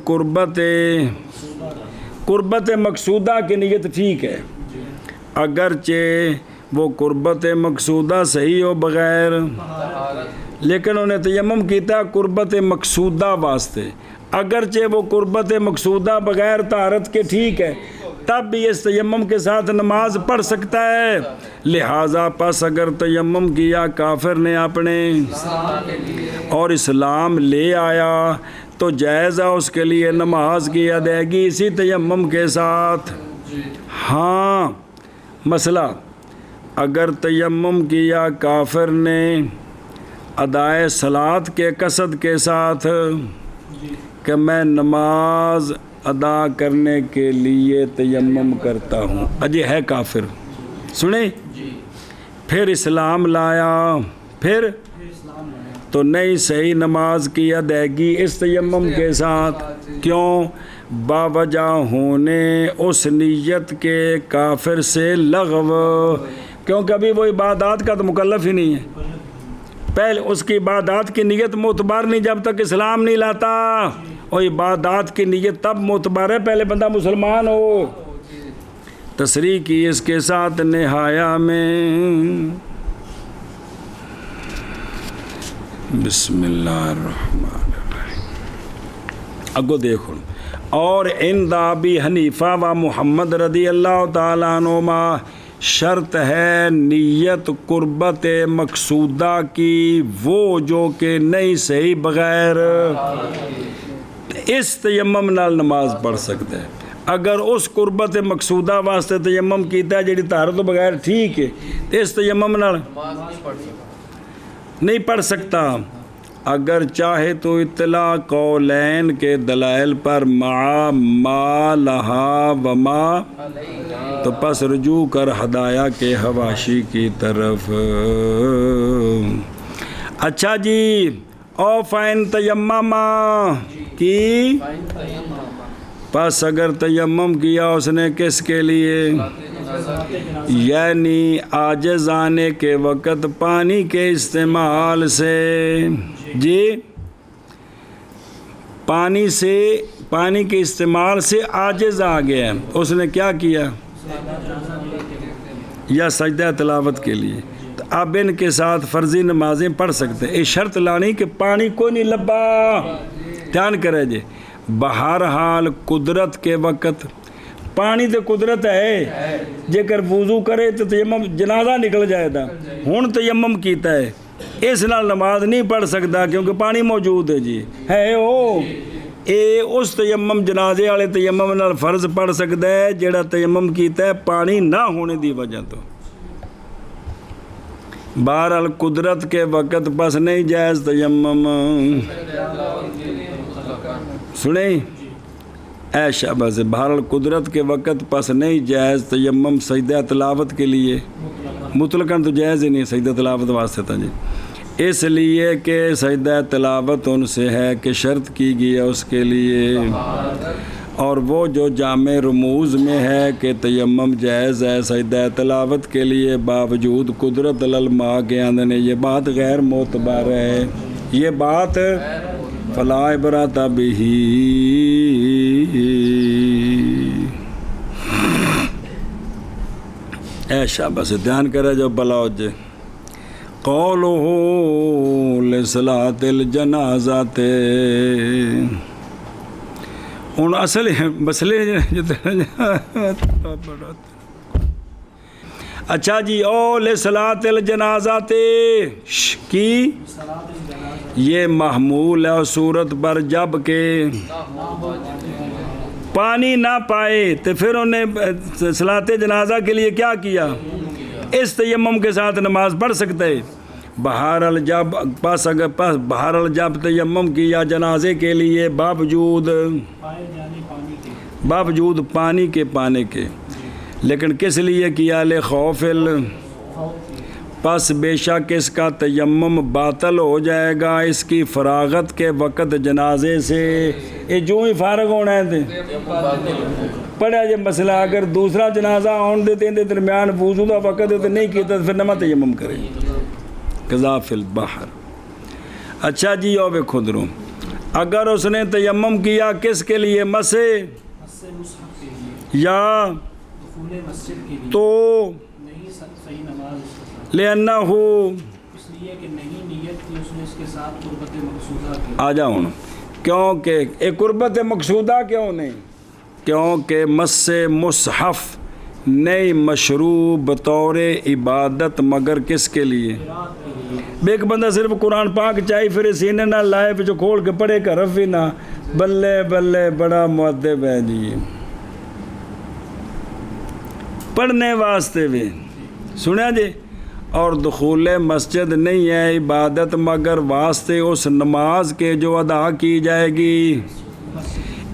قربت مقصودہ کی نیت ٹھیک ہے، اگرچہ وہ قربت مقصودہ صحیح ہو بغیر، لیکن انہیں تیمم کیتا قربت مقصودہ واسطے، اگرچہ وہ قربت مقصودہ بغیر طہارت کے ٹھیک ہے، تب بھی اس تیمم کے ساتھ نماز پڑھ سکتا ہے۔ لہٰذا پس اگر تیمم کیا کافر نے اپنے اور اسلام لے آیا تو جائز ہے اس کے لیے نماز کی ادائیگی اسی تیمم کے ساتھ۔ ہاں مسئلہ، اگر تیمم کیا کافر نے ادائے صلاۃ کے قصد کے ساتھ کہ میں نماز ادا کرنے کے لیے تیمم کرتا ہوں، اجے ہے کافر، سنیں، پھر اسلام لایا، پھر تو نہیں صحیح نماز کی ادائیگی اس تیمم کے ساتھ۔ کیوں؟ باوجہ ہونے اس نیت کے کافر سے لغو، کیونکہ ابھی وہ عبادات کا تو مکلف ہی نہیں ہے، پہلے اس کی عبادات کی نیت معتبر نہیں جب تک اسلام نہیں لاتا، اور عبادات کی نیت تب معتبر ہے پہلے بندہ مسلمان ہو۔ تصریح کی اس کے ساتھ نہایا میں، بسم اللہ الرحمن الرحیم، اگو دیکھو، اور عند ابی حنیفہ و محمد رضی اللہ تعالیٰ عنہما شرط ہے نیت قربت مقصودہ کی وہ جو کہ نہیں صحیح بغیر اس تیمم نال نماز پڑھ سکتا ہے۔ اگر اس قربت مقصودہ واسطے تیمم کیتا ہے جڑی طہارت تو بغیر ٹھیک ہے، اس تیمم نال نہیں پڑھ سکتا۔ اگر چاہے تو اطلاع قولین کے دلائل پر مع ما لہا وما، تو پس رجوع کر ہدایہ کے حواشی کی طرف۔ اچھا جی، او فائن تیمم کی، پس اگر تیمم کیا اس نے کس کے لیے؟ یعنی عاجز آنے کے وقت پانی کے استعمال سے، جی پانی کے استعمال سے عاجز آ گیا، اس نے کیا کیا؟ یا سجدہ تلاوت کے لیے، تو اب ان کے ساتھ فرضی نمازیں پڑھ سکتے ہیں۔ یہ شرط لانی کہ پانی کوئی نہیں لبا، دھیان کرے جی، بہرحال قدرت کے وقت پانی تو قدرت ہے، جے کر وضو کرے تو تیمم جنازہ نکل جائے گا، ہن تیمم کیتا ہے اس نال نماز نہیں پڑھ سکتا کیونکہ پانی موجود ہے، جی ہے او اے اس تیمم جنازے والے تیمم نال فرض پڑھ سکتا ہے جیڑا تیمم کیتا ہے پانی نہ ہونے دی وجہ تو۔ بہرحال قدرت کے وقت پس نہیں جائز تیمم، سنیں اے شاباز، بہرحال قدرت کے وقت پس نہیں جائز تیمم سجدہ تلاوت کے لیے، مطلقاً تو جائز ہی نہیں سجدہ تلاوت واسطے تھا جی، اس لیے کہ سجدہ تلاوت ان سے ہے کہ شرط کی گئی ہے اس کے لیے، اور وہ جو جامع رموز میں ہے کہ تیمم جائز ہے سجدہ تلاوت کے لیے باوجود قدرت الما کے اندر، یہ بات غیر معتبر ہے، یہ بات فلا عبرۃ بہ۔ اے شاباش، دھیان کرے جو بلا ہو جائے۔ قولہ لصلاۃ الجنازۃ، ہن اصل مسئلے اچھا جی، او لصلاۃ الجنازۃ کی یہ محمول ہے صورت پر جب کہ پانی نہ پائے تو پھر انہیں صلاۃ جنازہ کے لیے کیا کیا؟ اس تیمم کے ساتھ نماز پڑھ سکتے ہیں۔ بہرحال جب تیمم کیا جنازے کے لیے باوجود پانی کے پانے کے، لیکن کس لیے کیا؟ لخوف پس بے شک اس کا تیمم باطل ہو جائے گا اس کی فراغت کے وقت جنازے سے، یہ جو ہی فارغ ہونا ہے پڑھا جی مسئلہ، اگر دوسرا جنازہ آن دیتے ہیں درمیان وضو کا وقت ہے تو نہیں کیا تو پھر نہ تیمم کرے، قضا فی البحر۔ اچھا جی، او ویکھو دروں، اگر اس نے تیمم کیا کس کے لیے؟ مسے یا تو لأنہ اس لیے کہ نہیں نیت کی اس نے اس کے ساتھ قربت مقصودہ کی. آ جاؤ کیونکہ ایک قربت مقصودہ کیوں نہیں؟ کیونکہ مس مصحف نہیں مشروع بطور عبادت مگر کس کے لیے؟ ایک بندہ صرف قرآن پاک چاہیے پھر سینے نہ لائے پہ جو کھول کے پڑھے کا رفی نہ بلے بلے بڑا مؤدب ہے جی پڑھنے واسطے بھی سنیا جی. اور دخول مسجد نہیں ہے عبادت مگر واسطے اس نماز کے جو ادا کی جائے گی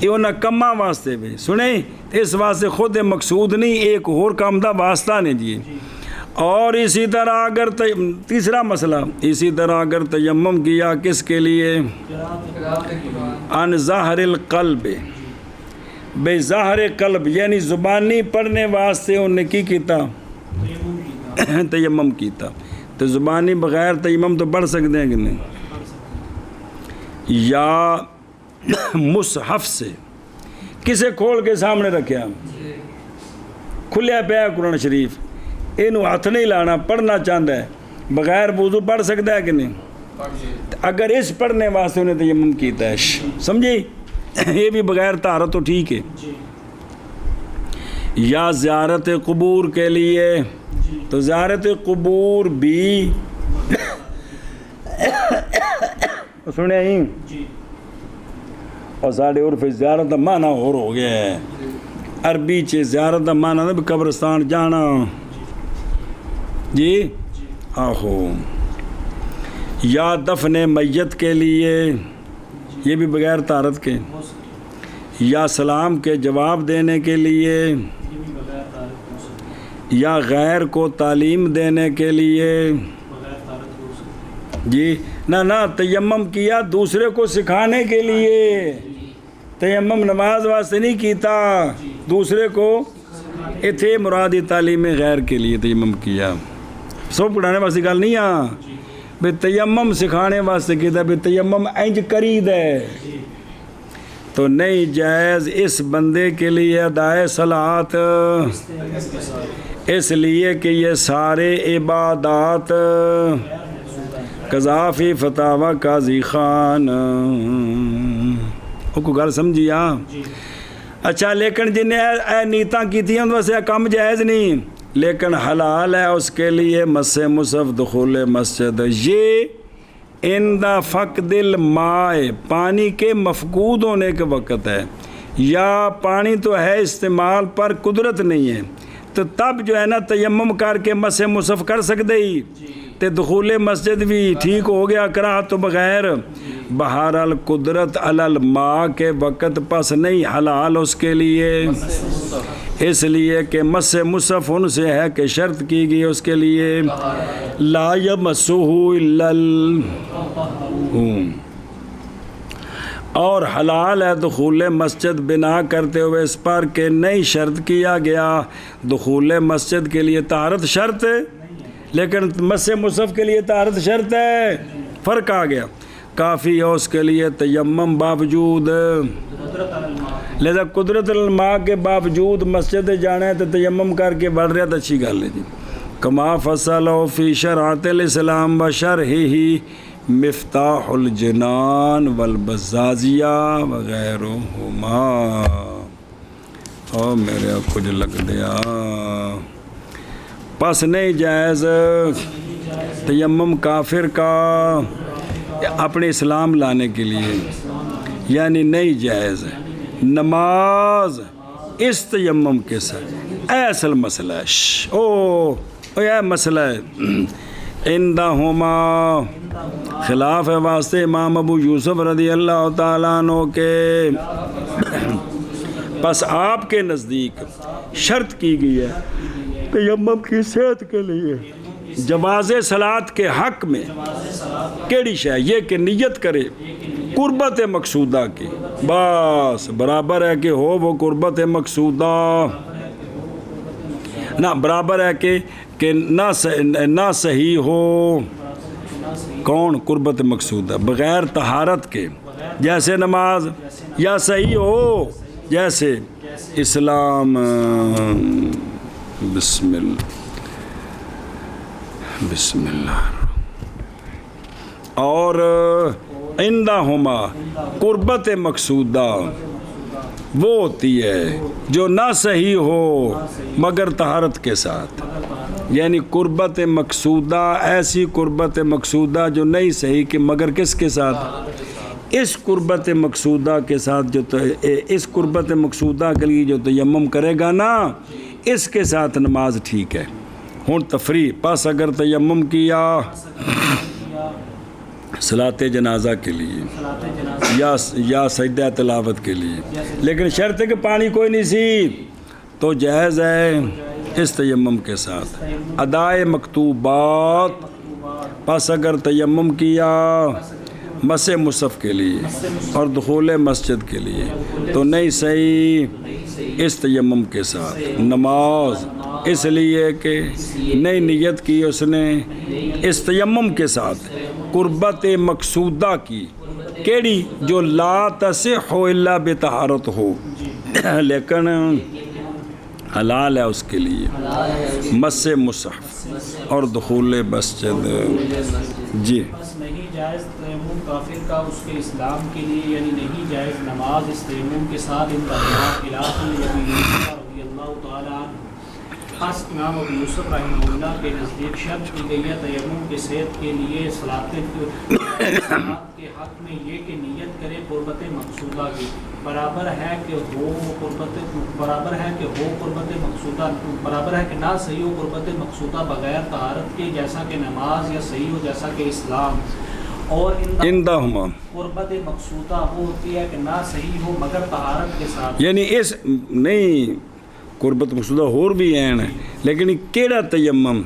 یہ انہیں کما واسطے بھی سنیں اس واسطے خود مقصود نہیں ایک اور کام دا واسطہ نہیں جی. اور اسی طرح اگر تیسرا مسئلہ اسی طرح اگر تیمم کیا کس کے لیے؟ ان ظاہر القلب بے ظاہر قلب یعنی زبانی پڑھنے واسطے انہوں نے کی کیتا تیمم کیتا. تو زبانی بغیر تیمم تو پڑھ سکتے ہیں کہ نہیں؟ یا مصحف سے کسے کھول کے سامنے رکھیا کھلیا پیا قرآن شریف اینو ہاتھ نہیں لانا پڑھنا چاہتا ہے بغیر وضو پڑھ سکتا ہے کہ نہیں؟ اگر اس پڑھنے واسطے انہیں تیمم کیتا ہے سمجھی یہ بھی بغیر طہارت تو ٹھیک ہے. یا زیارت قبور کے لیے تو زیارت قبور بھی سنے ہی اور ساڑھے عرف زیارت دا معنی اور ہو گیا ہے عربی چے زیارت دا معنی ہے قبرستان جانا جی آہو. یا دفن میت کے لیے یہ بھی بغیر طہارت کے. یا سلام کے جواب دینے کے لیے یا غیر کو تعلیم دینے کے لیے جی نہ تیمم کیا دوسرے کو سکھانے کے لیے. تیمم نماز واسطے نہیں کیتا دوسرے کو اتھے مرادی تعلیم غیر کے لیے تیمم کیا. سب پڑھانے واسطے گل نہیں بے تیمم سکھانے واسطے کیتا بے تیمم انج کری دے تو نہیں جائز اس بندے کے لیے ادائے صلات اس لیے کہ یہ سارے عبادات قذافی فتاوہ قاضی خان کو گل سمجھی اچھا. لیکن جنہیں اے نیتاں کی تھی ان واسطے کم جائز نہیں لیکن حلال ہے اس کے لیے مس مصحف دخول مسجد. یہ اندہ فقد الماء پانی کے مفقود ہونے کے وقت ہے یا پانی تو ہے استعمال پر قدرت نہیں ہے تو تب جو ہے نا تیمم کر کے مس مصحف کر سکتے ہی تے دخول مسجد بھی ٹھیک ہو گیا کراہت تو بغیر. بہرحال قدرت علی الماء کے وقت پس نہیں حلال اس کے لیے اس لیے کہ مس مصحف ان سے ہے کہ شرط کی گئی اس کے لیے لا یمسہ الا اور حلال ہے دخول مسجد بنا کرتے ہوئے اس پر کہ نہیں شرط کیا گیا دخول مسجد کے لیے طہارت شرط ہے لیکن مس مصحف کے لیے طہارت شرط ہے. فرق آ گیا. کافی ہے اس کے لیے تیمم باوجود لہذا قدرت الماء کے باوجود مسجد جانا ہے تو تیمم کر کے بڑھ رہا تو اچھی گل ہے جی. کما فصل فی شرعۃ الاسلام و شرحہ مفتاح الجنان والبزازیہ وغیرہما. او میرے کچھ لگ دیا پس نہیں جائز تیمم کافر کا اپنے اسلام لانے کے لیے یعنی نہیں جائز نماز اس تیمم کے ساتھ. اصل مسئلہ ہے یہ مسئلہ ہے اندہما خلاف ہے واسطے امام ابو یوسف رضی اللہ تعالیٰ عنہ کے. بس آپ کے نزدیک شرط کی گئی ہے تیمم کی صحت کے لیے جواز صلات کے حق میں کیڑی شے یہ کہ نیت کرے قربت مقصودہ کی بس برابر ہے کہ ہو وہ قربت مقصودہ نہ برابر ہے کہ نہ صحیح ہو کون قربت مقصودہ بغیر طہارت کے جیسے نماز یا صحیح ہو جیسے اسلام. بسم اللہ اور عندہما قربت مقصودہ وہ ہوتی ہے جو نہ صحیح ہو مگر طہارت کے ساتھ، یعنی قربت مقصودہ ایسی قربت مقصودہ جو نہیں صحیح کہ مگر کس کے ساتھ، اس قربت مقصودہ کے ساتھ جو اس قربت مقصودہ کے لیے جو تیمم کرے گا نا اس کے ساتھ نماز ٹھیک ہے۔ ہوں تفریح، پس اگر تیمم کیا صلاۃ جنازہ کے لیے یا سجدہ تلاوت کے لیے، لیکن شرط ہے کہ پانی کوئی نہیں سی تو جائز ہے اس تیمم کے ساتھ ادائے مکتوبات۔ پس اگر تیمم کیا مس مصحف کے لیے اور دخول مسجد کے لیے تو نہیں صحیح اس تیمم کے ساتھ نماز، اس لیے کہ نئی نیت کی اس نے اس تیمم کے ساتھ قربت مقصودہ کی، کیڑی جو لا تصح الا بطہارت ہو، لیکن حلال ہے اس کے لیے مس مصحف اور دخول مسجد۔ جی بس نہیں جائز تیمم کافر کا اس کے اسلام کے لیے، یعنی نہیں جائز نماز اس تیمم کے ساتھ خلاف ابی یوسف رضی اللہ تعالیٰ عنہ۔ خاص امام ابو یوسف رحمہ اللہ کے نزدیک شرط کی گئی ہے تیمم کے صحت کے لیے صلاۃ کے حق میں یہ کہ نیت کرے قربت مقصودہ کی، برابر ہے کہ ہو قربت مقصودہ، برابر ہے کہ نہ صحیح ہو قربت مقصودہ بغیر طہارت کے، جیسا کہ نماز، یا صحیح ہو جیسا کہ اسلام۔ اور عندہما قربت مقصودہ وہ ہوتی ہے کہ نہ صحیح ہو مگر طہارت کے ساتھ، یعنی اس نہیں قربت مقصودہ اور بھی ہیں لیکن کیڑا تیمم،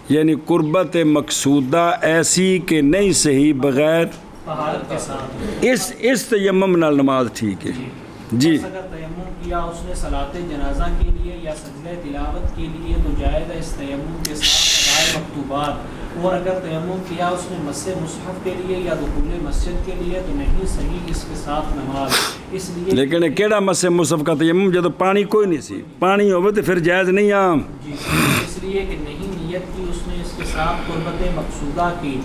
یعنی قربت مقصودہ ایسی کہ نہیں صحیح بغیر طہارت کے ساتھ، اس تیمم نال نماز ٹھیک ہے۔ جی اگر تیمم کیا اس نے صلاۃ جنازہ کے لیے یا سجدہ تلاوت کے لیے تو جائز ہے اس تیمم کے ساتھ ادائے مکتوبات، اور اگر تیمم کیا اس نے مس مصحف کے لیے یا دخول مسجد کے لیے تو نہیں صحیح اس کے ساتھ نماز، اس لیے لیکن کیڑا مس مصحف کا تیمم جب پانی کوئی نہیں سی، پانی ہوئے تو پھر جائز نہیں عام، اس لیے کہ نہیں نیت کی اس نے اس کے ساتھ قربت مقصودہ کی،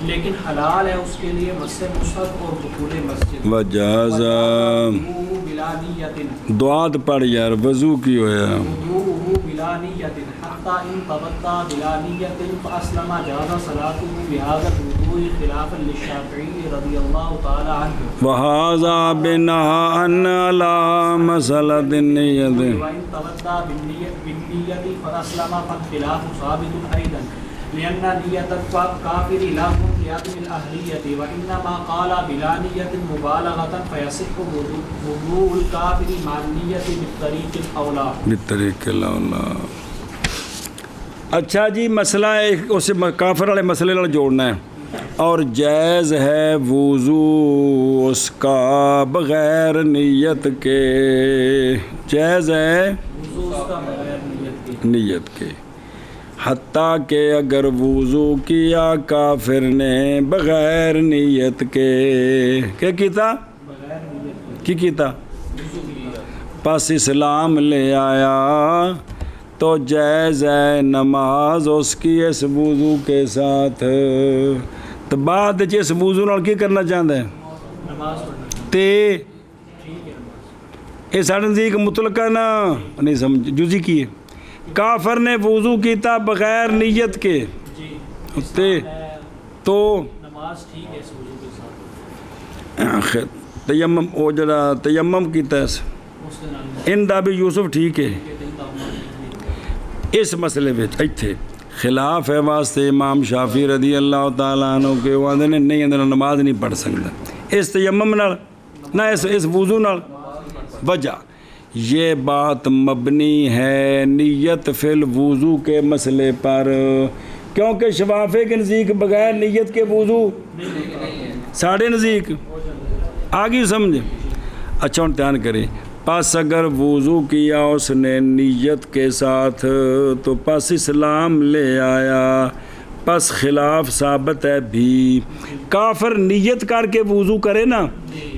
لیکن حلال ہے اس کے لیے مس مصحف اور دخول مسجد۔ وجازہ بلا نیت، دعات پڑھ یار وضو کی ہویا وضوءه بلا نیت حتى ان تبطا بلا نیت فاسلم جاز صلاته بهذا الوضوء خلافا للشافعي رضی اللہ تعالی عنہ، وهذا بناء على مسألة النية۔ وان تبطا بالنیت فاسلم فالخلاف ثابت ایضا لأن نیت الکافر لا لعدم الأهلیة وإنما قال بلا نیت مبالغة فيصح وضوء الکافر مع النیت بالطریق الأولی۔ بالطریق الاولی۔ اچھا جی مسئلہ ہے اسے کافر والے مسئلے نال جوڑنا ہے، اور جائز ہے وضو اس کا بغیر نیت کے، جائز ہے وضو اس کا بغیر نیت کے، نیت کے، حتیٰ کہ اگر وضو کیا کافر نے بغیر نیت کے، کیا کیتا؟ بغیر نیت کی کیتا؟ وضو کیا، پس اسلام لے آیا تو جائز ہے نماز اس کی اس وضو کے ساتھ۔ تو بعد اس وضو نال کی کرنا چاہتا ہے نماز پڑھنا تے ٹھیک ہے، نماز یہ سارے نزدیک مطلقہ نا نہیں سمجھ جزی کی ہے، کافر نے وضو کیتا بغیر نیت کے جی تے تو نماز ٹھیک ہے اس وضو کے ساتھ، تیمم او جڑا تیمم کیتا ہے اس کے نام ان دا بھی یوسف ٹھیک ہے۔ اس مسئلے وچ ایتھے خلاف ہے واسطے امام شافعی رضی اللہ تعالیٰ عنہ کے وہ آندے نے نہیں اندر نماز نہیں پڑھ سکتا اس تیمم نال نہ اس وضو نال۔ وجہ یہ بات مبنی ہے نیت فی الوضو کے مسئلے پر، کیونکہ شفافے کے نزدیک بغیر نیت کے وضو ساڑھے نزدیک آگی سمجھ۔ اچھا دھیان کریں، پس اگر وضو کیا اس نے نیت کے ساتھ تو پس اسلام لے آیا، پس خلاف ثابت ہے بھی، کافر نیت کر کے وضو کرے نا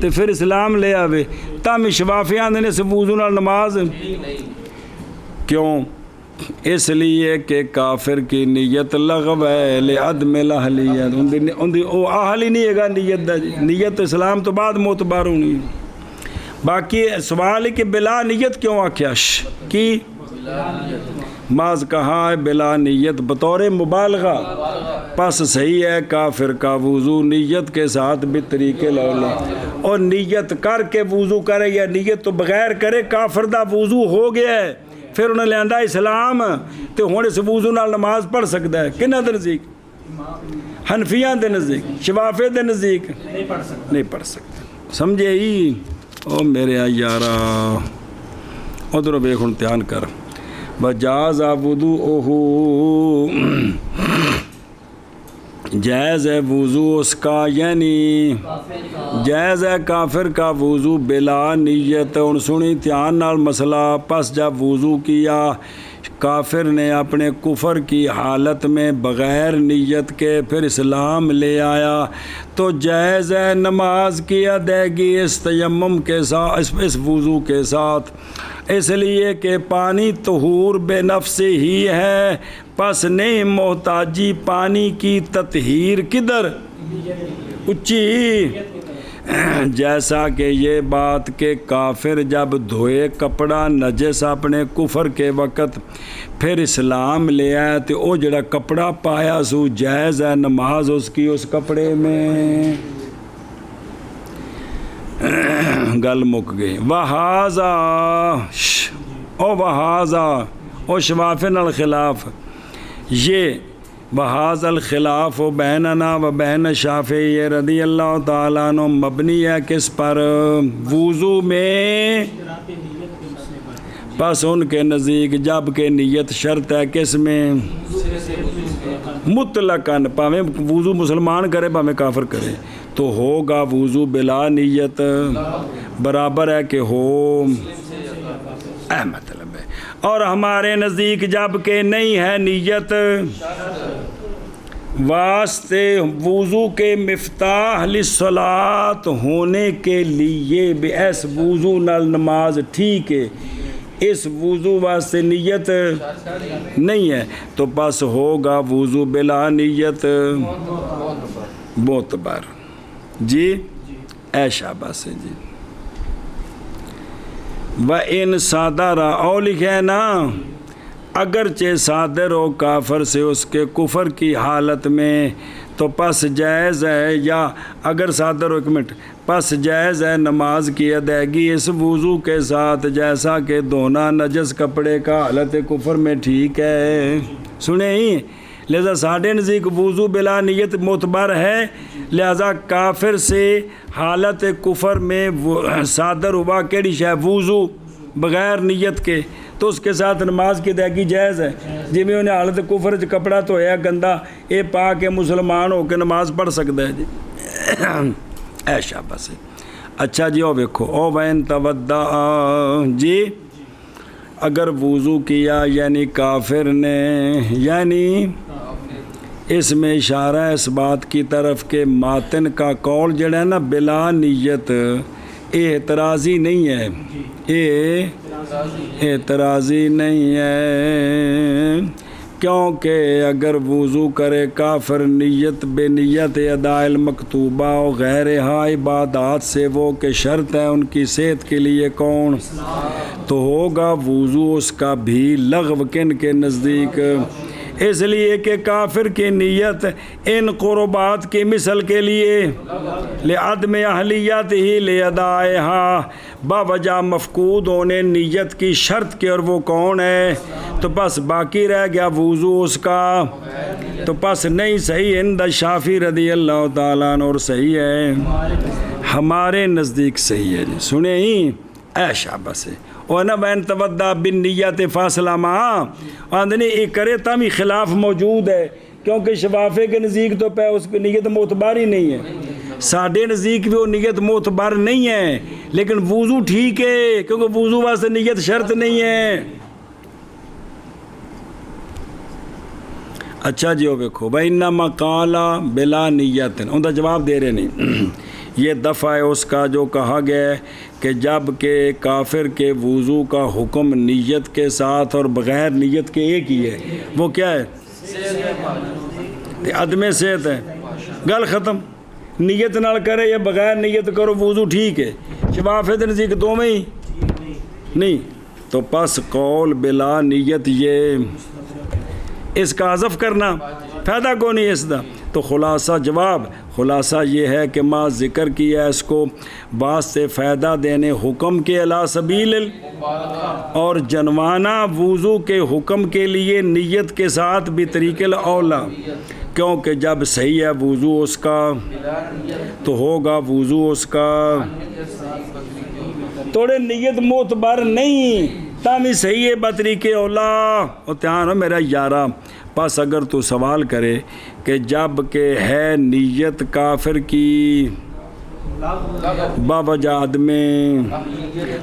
تو پھر اسلام لے آوے تم شفافیاں نے اس وضو نال نماز کیوں؟ اس لیے کہ کافر کی نیت لغو ہے لعدم الاہلیت اندی او اہل ہی نہیں ہے گا نیت دا جی نیت اسلام تو بعد معتبر ہونی باقی سوال ہے کہ بلا نیت کیوں آکھیاش کی ماز کہا ہے بلا نیت بطور مبالغہ پس صحیح ہے کافر کا وضو نیت کے ساتھ بھی طریقے لولا اور نیت کر کے وضو کرے یا نیت تو بغیر کرے کافر دا وضو ہو گیا ہے پھر انہیں لیندا اسلام تو ہونے سے وضو نال نماز پڑھ سکتا ہے کنہ دے نزدیک حنفیاں دے نزدیک شوافے دے نزدیک نہیں پڑھ سکتا سمجھے ہی او میرے یارا ادھر ویکھ ہن دھیان کر وجاز وضوءہ جائز ہے وضو اس کا یعنی جائز ہے کافر کا وضو بلا نیت ان سنی دھیان نال مسئلہ پس جب وضو کیا کافر نے اپنے کفر کی حالت میں بغیر نیت کے پھر اسلام لے آیا تو جائز ہے نماز کی ادائیگی اس تیمم کے ساتھ اس وضو کے ساتھ اس لیے کہ پانی طہور بے نفس ہی ہے پس نہیں محتاجی پانی کی تطہیر کدھر اچھی جیسا کہ یہ بات کہ کافر جب دھوئے کپڑا نجس اپنے کفر کے وقت پھر اسلام لے آیا تو وہ جڑا کپڑا پایا سو جائز ہے نماز اس کی اس کپڑے میں گل مک گئی وہذا او شوافن الخلاف یہ وہذا الخلاف و بیننا و بین شافعی رضی اللہ تعالیٰ عنہ مبنی ہے کس پر وضو میں پس ان کے نزدیک جب کہ نیت شرط ہے کس میں مطلقاً پاویں وضو مسلمان کرے پاویں کافر کرے تو ہوگا وضو بلا نیت برابر ہے کہ ہو مطلب ہے اور ہمارے نزدیک جب کہ نہیں ہے نیت واسطے وضو کے مفتاح للصلاۃ ہونے کے لیے بھی اس وضو نال نماز ٹھیک ہے اس وضو واسطے نیت نہیں ہے تو بس ہوگا وضو بلا نیت معتبر جی ایشا بس جی وَإِن صَدَرَ او لکھے نا اگرچہ صادر ہو کافر سے اس کے کفر کی حالت میں تو پس جائز ہے یا اگر صادر ہو ایک منٹ پس جائز ہے نماز کی ادائیگی اس وضو کے ساتھ جیسا کہ دھونا نجس کپڑے کا حالت کفر میں ٹھیک ہے سنیں ہی لہذا ساڑھے نزدیک وضو بلا نیت معتبر ہے لہذا کافر سے حالت کفر میں صادر ہوا کیڑی شے وضو بغیر نیت کے تو اس کے ساتھ نماز کی ادائیگی جائز ہے جی میں انہیں حالت کفر کپڑا تو ہے گندا اے پا کے مسلمان ہو کے نماز پڑھ سکتا ہے جی ایشا بس اچھا جی او ویکھو او وین تودع جی اگر وضو کیا یعنی کافر نے یعنی اس میں اشارہ ہے اس بات کی طرف کہ ماتن کا قول جڑا ہے نا بلا نیت اعتراضی نہیں ہے اعتراضی نہیں ہے کیونکہ اگر وضو کرے کافر نیت بے نیت اداء المکتوبہ و غیر ہا عبادات سے وہ کہ شرط ہے ان کی صحت کے لیے کون تو ہوگا وضو اس کا بھی لغو کن کے نزدیک اس لیے کہ کافر کی نیت ان قربات کی مثل کے لیے لعدم اہلیت ہی لادائہا باوجہ مفقود ہونے نیت کی شرط کے اور وہ کون ہے تو بس باقی رہ گیا وضو اس کا تو بس نہیں صحیح عند شافعی رضی اللہ تعالیٰ عنہ اور صحیح ہے ہمارے نزدیک صحیح ہے جی سنیں ہی ایشا بس ہے وَنَا بَيْن تَوَدَّى بِالنِّيَّةِ فَاصِلَ مَا آندھنی ایک کرے تم ہی خلاف موجود ہے کیونکہ شفافے کے نزدیک تو پہ اس کی نیت معتبر ہی نہیں ہے ساڑھے نزدیک بھی وہ نیت معتبر نہیں ہے لیکن وضو ٹھیک ہے کیونکہ وضو واسطے نیت شرط نہیں ہے اچھا جی وہ دیکھو بھائی انما قال بلا نیت ان کا جواب دے رہے نہیں یہ دفعہ ہے اس کا جو کہا گیا ہے کہ جب کہ کافر کے وضو کا حکم نیت کے ساتھ اور بغیر نیت کے ایک ہی ہے، وہ کیا ہے؟ عدم صحت ہے، گل ختم۔ نیت نال کرے یا بغیر نیت کرو وضو ٹھیک ہے، شفاف دے نزدیک دو میں ہی نہیں، تو پس قول بلا نیت یہ اس کا حذف کرنا فائدہ کو نہیں اس دا۔ تو خلاصہ جواب، خلاصہ یہ ہے کہ ما ذکر کیا اس کو واسطے فائدہ دینے حکم کے علی سبیل اور جنوانہ وضو کے حکم کے لیے نیت کے ساتھ بھی طریق الاولا، کیونکہ جب صحیح ہے وضو اس کا تو ہوگا وضو اس کا توڑے نیت معتبر نہیں تامی صحیح ہے بطریق اولا۔ اور دھیان ہو میرا یارہ، پس اگر تو سوال کرے کہ جب کہ ہے نیت کافر کی بوجہ عدم،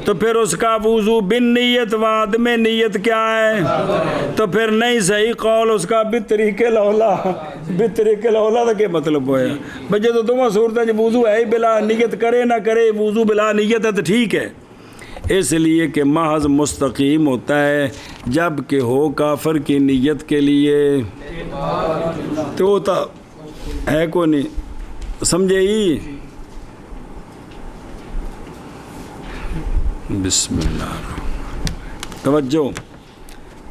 تو پھر اس کا وضو بن نیت و عدم نیت کیا ہے؟ تو پھر نہیں صحیح قول اس کا بطریق الاولا، بطریق الاولا دا کیا مطلب ہویا؟ بجے تو تمہیں صورتیں جو وضو ہے ہی بلا نیت کرے نہ کرے، وضو بلا نیت ہے تو ٹھیک ہے، اس لیے کہ محض مستقیم ہوتا ہے جب کہ ہو کافر کی نیت کے لیے، تو ہوتا ہے کو نہیں، سمجھے ہی؟ بسم اللہ توجہ۔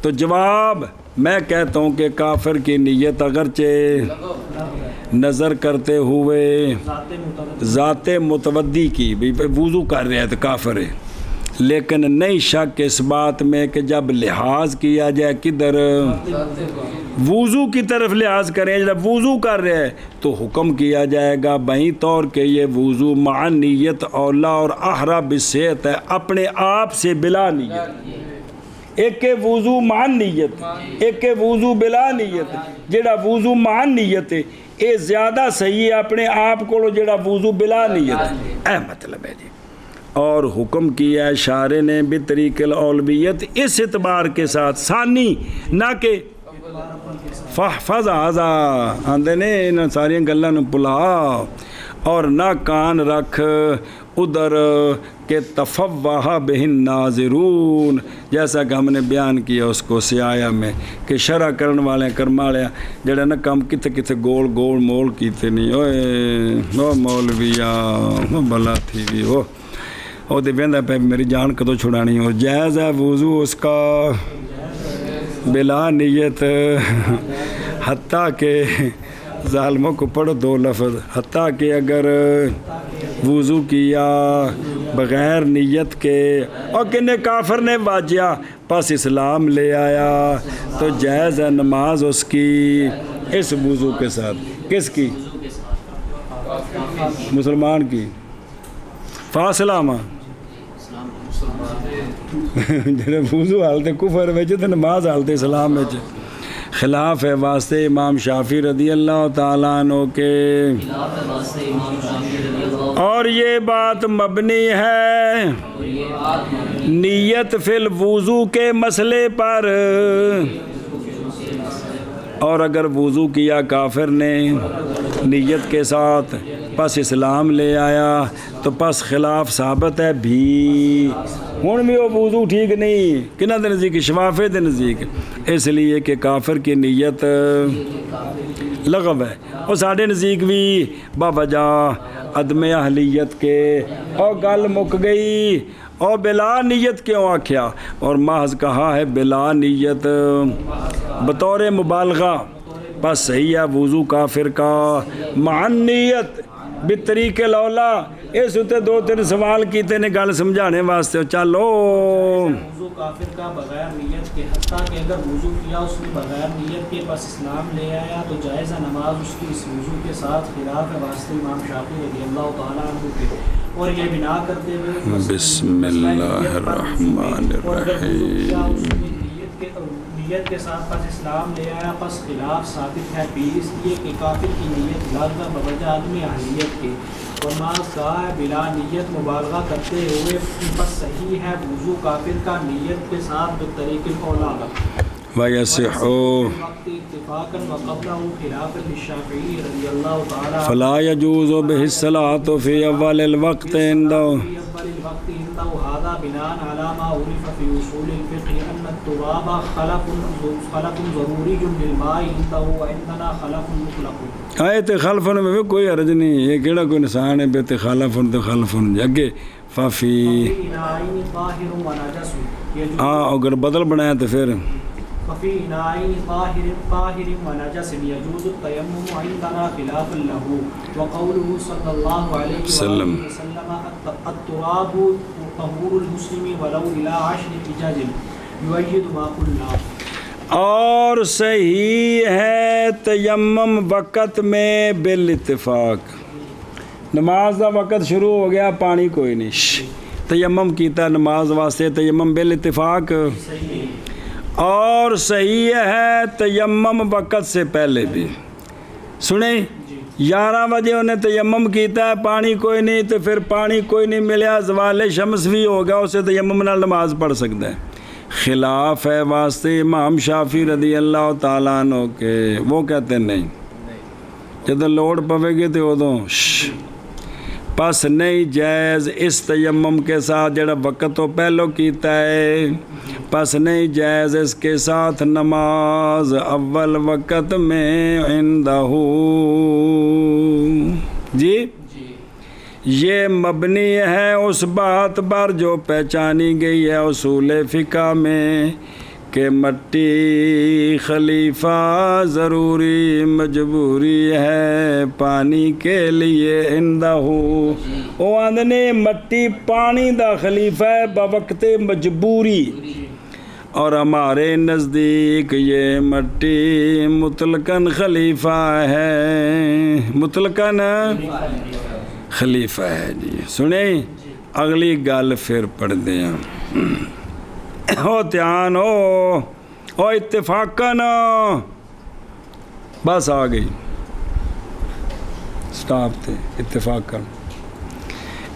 تو جواب میں کہتا ہوں کہ کافر کی نیت اگرچہ نظر کرتے ہوئے ذات متودی کی بھی وضو کر رہے ہیں تو کافر ہے، لیکن نہیں شک اس بات میں کہ جب لحاظ کیا جائے کدھر وضو کی طرف لحاظ کریں، جب وضو کر رہے ہیں تو حکم کیا جائے گا بہی طور کہ یہ وضو مع نیت اولا اور احرا بالصحت ہے، اپنے آپ سے بلا نیت۔ ایک کے وضو مع نیت، ایک کے وضو بلا نیت، جڑا وضو مع نیت ہے یہ زیادہ صحیح ہے اپنے آپ کو جڑا وضو بلا نیت، اے مطلب ہے جی۔ اور حکم کیا ہے شارع نے بطریق الاولویت اس اعتبار کے ساتھ ثانی، نہ کہ فحفظ ھذا آندے نے ان ساری گلاں نوں بھلا، اور نہ کان رکھ ادھر کہ تفوہ بہ الناظرون، جیسا کہ ہم نے بیان کیا اس کو سیایا میں کہ شرع کرن والے کرمالے جڑے نا کم کتے کتے گول گول مول کیتے نہیں، اوے مولویا بلا تھی بھی وہ دے ویندا پہ میری جان کدو چھڑانی ہو، جائز ہے وضو اس کا بلا نیت، حتیٰ کہ ظالموں کو پڑھو دو لفظ، حتیٰ کہ اگر وضو کیا بغیر نیت کے اور کنے کافر نے واجیا پس اسلام لے آیا تو جائز ہے نماز اس کی اس وضو کے ساتھ، کس کی؟ مسلمان کی، فاصلہ ماں جڑے وضو حالت کفر وچ تے نماز حالت اسلام وچ خلاف ہے واسطے امام شافعی رضی اللہ تعالیٰ عنہ کے، اور یہ بات مبنی ہے نیت فی الوضو کے مسئلے پر، اور اگر وضو کیا کافر نے نیت کے ساتھ پس اسلام لے آیا تو پس خلاف ثابت ہے بھی، ہوں بھی وہ وضو ٹھیک نہیں، کنہ دے نزدیک؟ شفافے دے نزدیک، اس لیے کہ کافر کی نیت لغو ہے، اور ساڑھے نزدیک بھی باوجہ عدم اہلیت کے، اور گل مک گئی، اور بلا نیت کیوں آکھیا؟ اور محض کہا ہے بلا نیت بطور مبالغہ، بس صحیح ہے وضو کافر کا مع نیت بطریق الاولا۔ اس ہوتے دو تین سوال کیتے نے گل سمجھانے واسطے، چلو وضو کافر کا بغیر نیت کے، حتیٰ کہ اگر وضو کیا اس نے بغیر نیت کے پس اسلام لے آیا تو جائز ہے نماز اس کی اس وضو کے ساتھ، خلاف ہے واسطے امام شافعی رضی اللہ تعالیٰ عنہ کے، اور یہ بنا کرتے ہوئے بسم اللہ الرحمن الرحیم، نیت کے ساتھ پس اسلام لے آیا پس خلاف ثابت ہے بھی، اس لیے کہ کافر کی نیت لازمہ بوجہ عدم اہلیت کے، اور ماذ کہا ہے بلا نیت مبالغہ کرتے ہوئے پس صحیح ہے وضو کافر کا نیت کے ساتھ بطریق الاولا۔ وَيَصِحُّ الوقت اتفاقا وقبله خلافا للشافعي رضي الله تعالى فلا يجوز به الصلاة في أول الوقت عنده. في أول الوقت عنده هذا بناء على ما عرف في أصول الفقه أن التراب خلف ضروری للماء عنده وعندنا خلف مطلق. آیت خلفن میں بھی کوئی حرج نہیں، یہ کیڑا کوئی نسان ہے بیت خلفن تو خلفن اگے ففی إناء طاهر ونجس يجوز ہاں اگر بدل بنایا تو پھر ففي إناء طاهر ونجس يجوز التيمم عندنا خلافا له وقوله صلى الله عليه وسلم التراب طهور المسلم ولو إلى 10 حجاج يؤيد ما قلنا. اور صحیح ہے تیمم وقت میں بالاتفاق، نماز دا وقت شروع ہو گیا پانی کوئی نہیں، تیمم کیتا نماز واسطے تیمم بالاتفاق. اور صحیح ہے تیمم وقت سے پہلے بھی. سنیں 11 بجے انہیں تیمم کیتا ہے پانی کوئی نہیں، تو پھر پانی کوئی نہیں ملیا زوال شمس بھی ہوگا، اسے تیمم نال نماز پڑھ سکتا ہے. خلاف ہے واسطے امام شافعی رضی اللہ تعالیٰ عنہ کے، وہ کہتے ہیں نہیں، جب لوڑ پوے گی تو ادوں پس نہیں جائز اس تیمم کے ساتھ جڑا وقت تو پہلو کیتا ہے، پس نہیں جائز اس کے ساتھ نماز اول وقت میں عندہ. جی یہ مبنی ہے اس بات پر جو پہچانی گئی ہے اصول فقہ میں کہ مٹی خلیفہ ضروری مجبوری ہے پانی کے لیے عندہ. وہ آندنے مٹی پانی دا خلیفہ ہے بوقت مجبوری، اور ہمارے نزدیک یہ مٹی مطلقاً خلیفہ ہے، مطلقاً خلیفہ ہے. جی سنیں اگلی گل پھر پڑھ دیں. او دھیان او اتفاقاً بس آ گئی سٹاپ تھے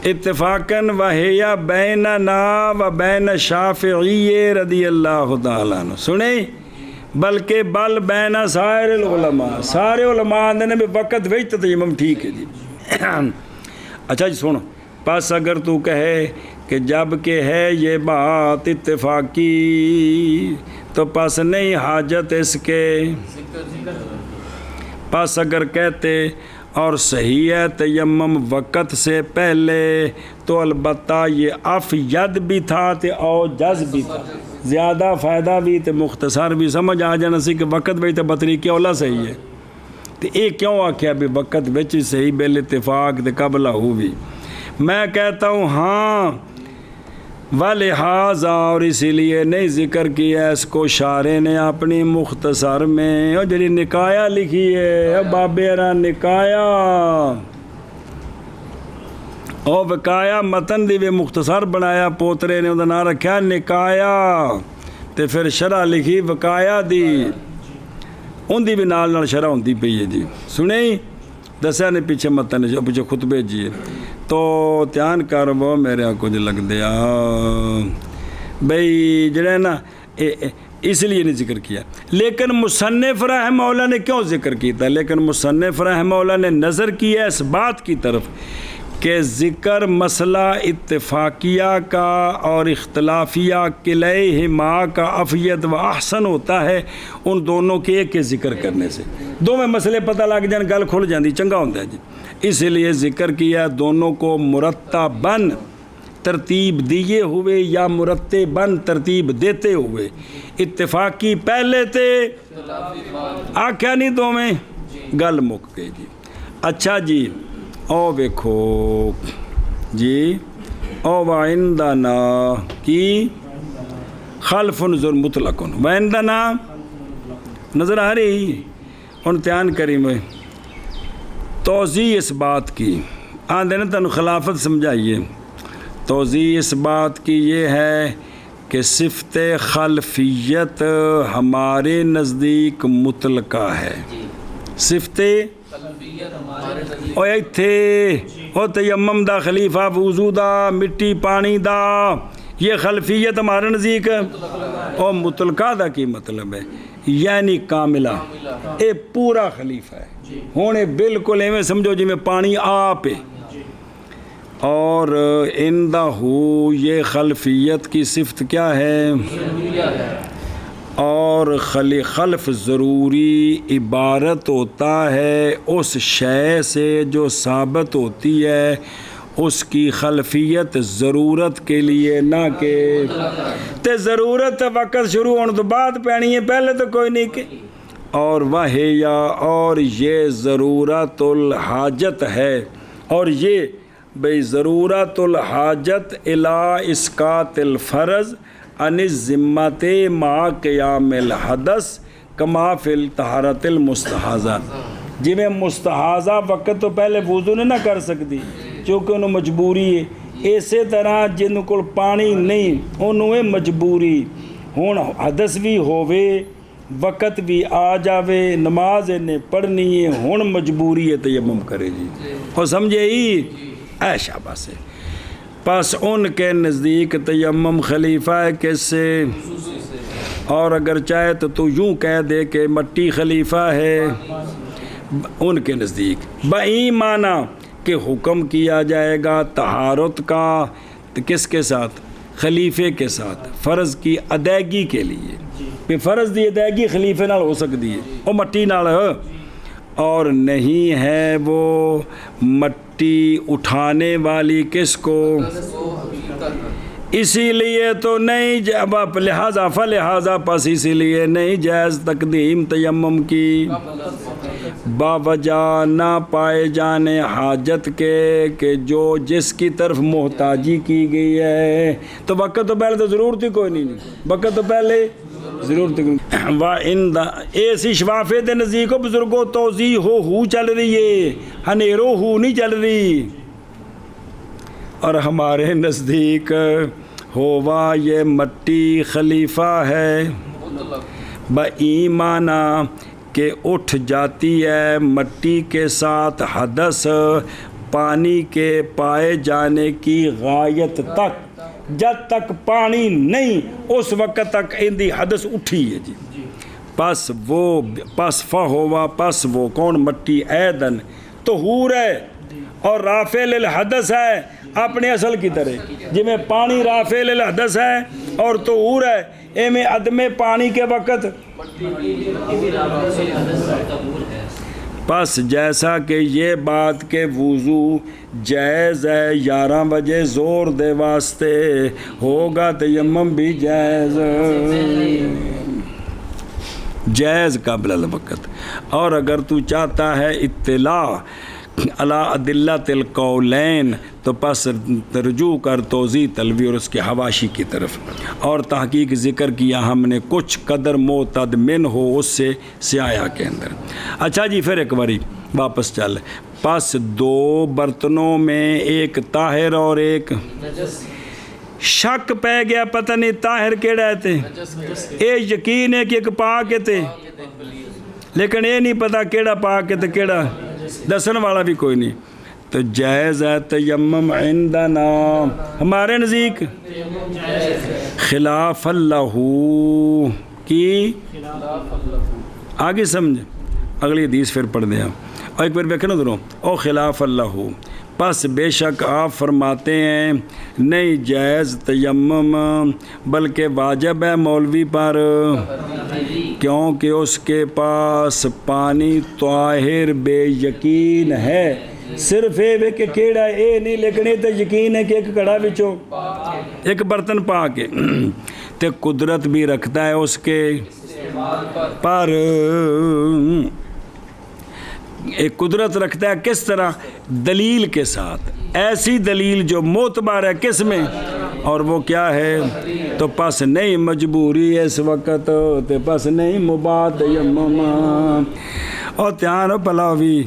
اتفاقاً وہیا بیننا و بین شافعی رضی اللہ تعالیٰ عنہ. سنیں بلکہ بل بین سائر العلماء، سارے علماء نے بھی وقت ویچ تیمم ٹھیک ہے. جی اچھا جی سنو، پس اگر تو کہے کہ جب کہ ہے یہ بات اتفاقی تو پس نہیں حاجت اس کے. پس اگر کہتے اور صحیح ہے تیمم وقت سے پہلے تو البتہ یہ افید بھی تھا تے او جز بھی تھا، زیادہ فائدہ بھی تے مختصر بھی. سمجھ آ جانا سی کہ وقت بھی تے بطری کیا اولا صحیح ہے، تو یہ کیوں آکھیا بھی وقت بچ صحیح بالاتفاق تے قبلہ ہو بھی. میں کہتا ہوں ہاں ولہذا، اور اسی لیے نہیں ذکر کیا اس کو شارح نے اپنی مختصر میں. اور جڑی نکایا لکھی ہے بابے را نکایا اور وقایا متن دی بھی مختصر بنایا، پوترے نے انہوں نے رکھا نکایا، تے پھر شرح لکھی وقایا دی، ان دی بھی نال شرح ہوندی پئی ہے. جی سنیں دسیا نے پیچھے متن پیچھے خطبے جی تو دھیان کر وہ میرے کچھ لگ دیا بھئی جڑے نا اس لیے نہیں ذکر کیا. لیکن مصنف رحمہ اللہ نے کیوں ذکر کیتا؟ لیکن مصنف رحمہ اللہ نے نظر کیا اس بات کی طرف کہ ذکر مسئلہ اتفاقیہ کا اور اختلافیہ کلیہما کا افید و احسن ہوتا ہے ان دونوں کے ایک ذکر کرنے سے. دو میں مسئلے پتہ لگ جان گل کھل جاندی چنگا ہوتا ہے. جی اس لیے ذکر کیا دونوں کو مرتباً ترتیب دیے ہوئے یا مرتباً ترتیب دیتے ہوئے. اتفاقی پہلے تھے آکھیا نہیں دو میں گل مک گئی. جی اچھا جی او ویکھو جی او وعندنا کی خلف ذر مطلق وعندنا نظر آ رہی ان دھیان کری میں توضیح اس بات کی آندے نا تنو خلافت سمجھائیے. توضیح اس بات کی یہ ہے کہ صفت خلفیت ہمارے نزدیک مطلقہ ہے. صفت او تیمم دا خلیفہ وضو دا مٹی پانی دا یہ خلفیت ہمارے نزدیک اور مطلقہ دا کی مطلب ہے یعنی کاملہ اے پورا خلیفہ ہے ہونے بالکل ایویں سمجھو جی میں پانی آپ ہے اور اندہو یہ خلفیت کی صفت کیا ہے اور خلف ضروری عبارت ہوتا ہے اس شے سے جو ثابت ہوتی ہے اس کی خلفیت ضرورت کے لیے نہ کہ تے ضرورت وقت شروع ہونے تو بعد پینی ہے پہلے تو کوئی نہیں کہ اور وحیا اور یہ ضرورت الحاجت ہے اور یہ بھئی ضرورت الحاجت الی اسقاط الفرض عن الذمت مع قیام الحدث کما فی الطہارۃ المستحاضہ جی میں مستحاضہ وقت تو پہلے وضو نہیں نہ کر سکتی چونکہ انہوں مجبوری ہے اسی طرح جن کو پانی نہیں انہوں مجبوری ہون حدث بھی ہووے وقت بھی آ جاوے نماز انہیں پڑھنی ہے ہون مجبوری ہے تیمم کرے جی اور سمجھے ہی اے شاباش ہے پس ان کے نزدیک تیمم خلیفہ ہے کس سے اور اگر چاہے تو یوں کہہ دے کہ مٹی خلیفہ ہے ان کے نزدیک بئی معنی کہ حکم کیا جائے گا طہارت کا کس کے ساتھ خلیفے کے ساتھ فرض کی ادائیگی کے لیے پھر فرض دی ادائیگی خلیفے نال ہو سکتی ہے اور مٹی نال اور نہیں ہے وہ مٹی اٹھانے والی کس کو اسی لیے تو نہیں لہٰذا فلہٰذا پس اسی لیے نہیں جائز تقدیم تیمم کی باوجہ نہ پائے جانے حاجت کے کہ جو جس کی طرف محتاجی کی گئی ہے تو وقت تو پہلے تو ضرورت ہی کوئی نہیں وقت تو پہلے ضرورت ایسی شفافے دے نزدیک ہو بزرگوں توضیح ہو چل رہی ہے ہنیرو ہو نہیں چل رہی اور ہمارے نزدیک ہوا یہ مٹی خلیفہ ہے بایمانہ کہ اٹھ جاتی ہے مٹی کے ساتھ حدث پانی کے پائے جانے کی غایت تک جب تک پانی نہیں اس وقت تک اندی حدث اٹھی ہے جی پس وہ کون مٹی ایدن طہور ہے اور رافع للحدث ہے اپنے اصل کی طرح جی میں پانی رافع للحدث ہے اور طہور ہے اے میں عدم پانی کے وقت پس جیسا کہ یہ بات کہ وضو جائز ہے 11 بجے زور دے واسطے ہوگا تیمم بھی جائز قبل الوقت اور اگر تو چاہتا ہے اطلاع علی ادلۃ القولین تو پس رجوع کر توضیح تلوی اور اس کے حواشی کی طرف اور تحقیق ذکر کیا ہم نے کچھ قدر معتد من ہو اس سے سیاہ کے اندر اچھا جی پھر ایک باری واپس چل پس 2 برتنوں میں ایک طاہر اور ایک شک پہ گیا پتہ نہیں طاہر کیڑا ہے اے یقین ہے کہ ایک پاک ہے لیکن اے نہیں پتہ کیڑا پاک ہے کیڑا دسن والا بھی کوئی نہیں تو جائز ہے تیمم عندنا ہمارے نزدیک خلاف اللہ کی آگے سمجھ اگلی حدیث پھر پڑھ دیں اور ایک بار بیکھنا دونوں او خلاف اللہ پس بے شک آپ فرماتے ہیں نہیں جائز تیمم بلکہ واجب ہے مولوی پر کیونکہ اس کے پاس پانی طاہر بے یقین ہے صرف اے کہ کیڑا اے نہیں لیکن یہ تو یقین ہے کہ ایک کڑا بچو ایک برتن پا کے تے قدرت بھی رکھتا ہے اس کے پر ایک قدرت رکھتا ہے کس طرح دلیل کے ساتھ ایسی دلیل جو معتبر ہے کس میں اور وہ کیا ہے تو پس نہیں مجبوری ہے اس وقت تو پس نہیں مباح تیمم اور تیار ہو پلاوی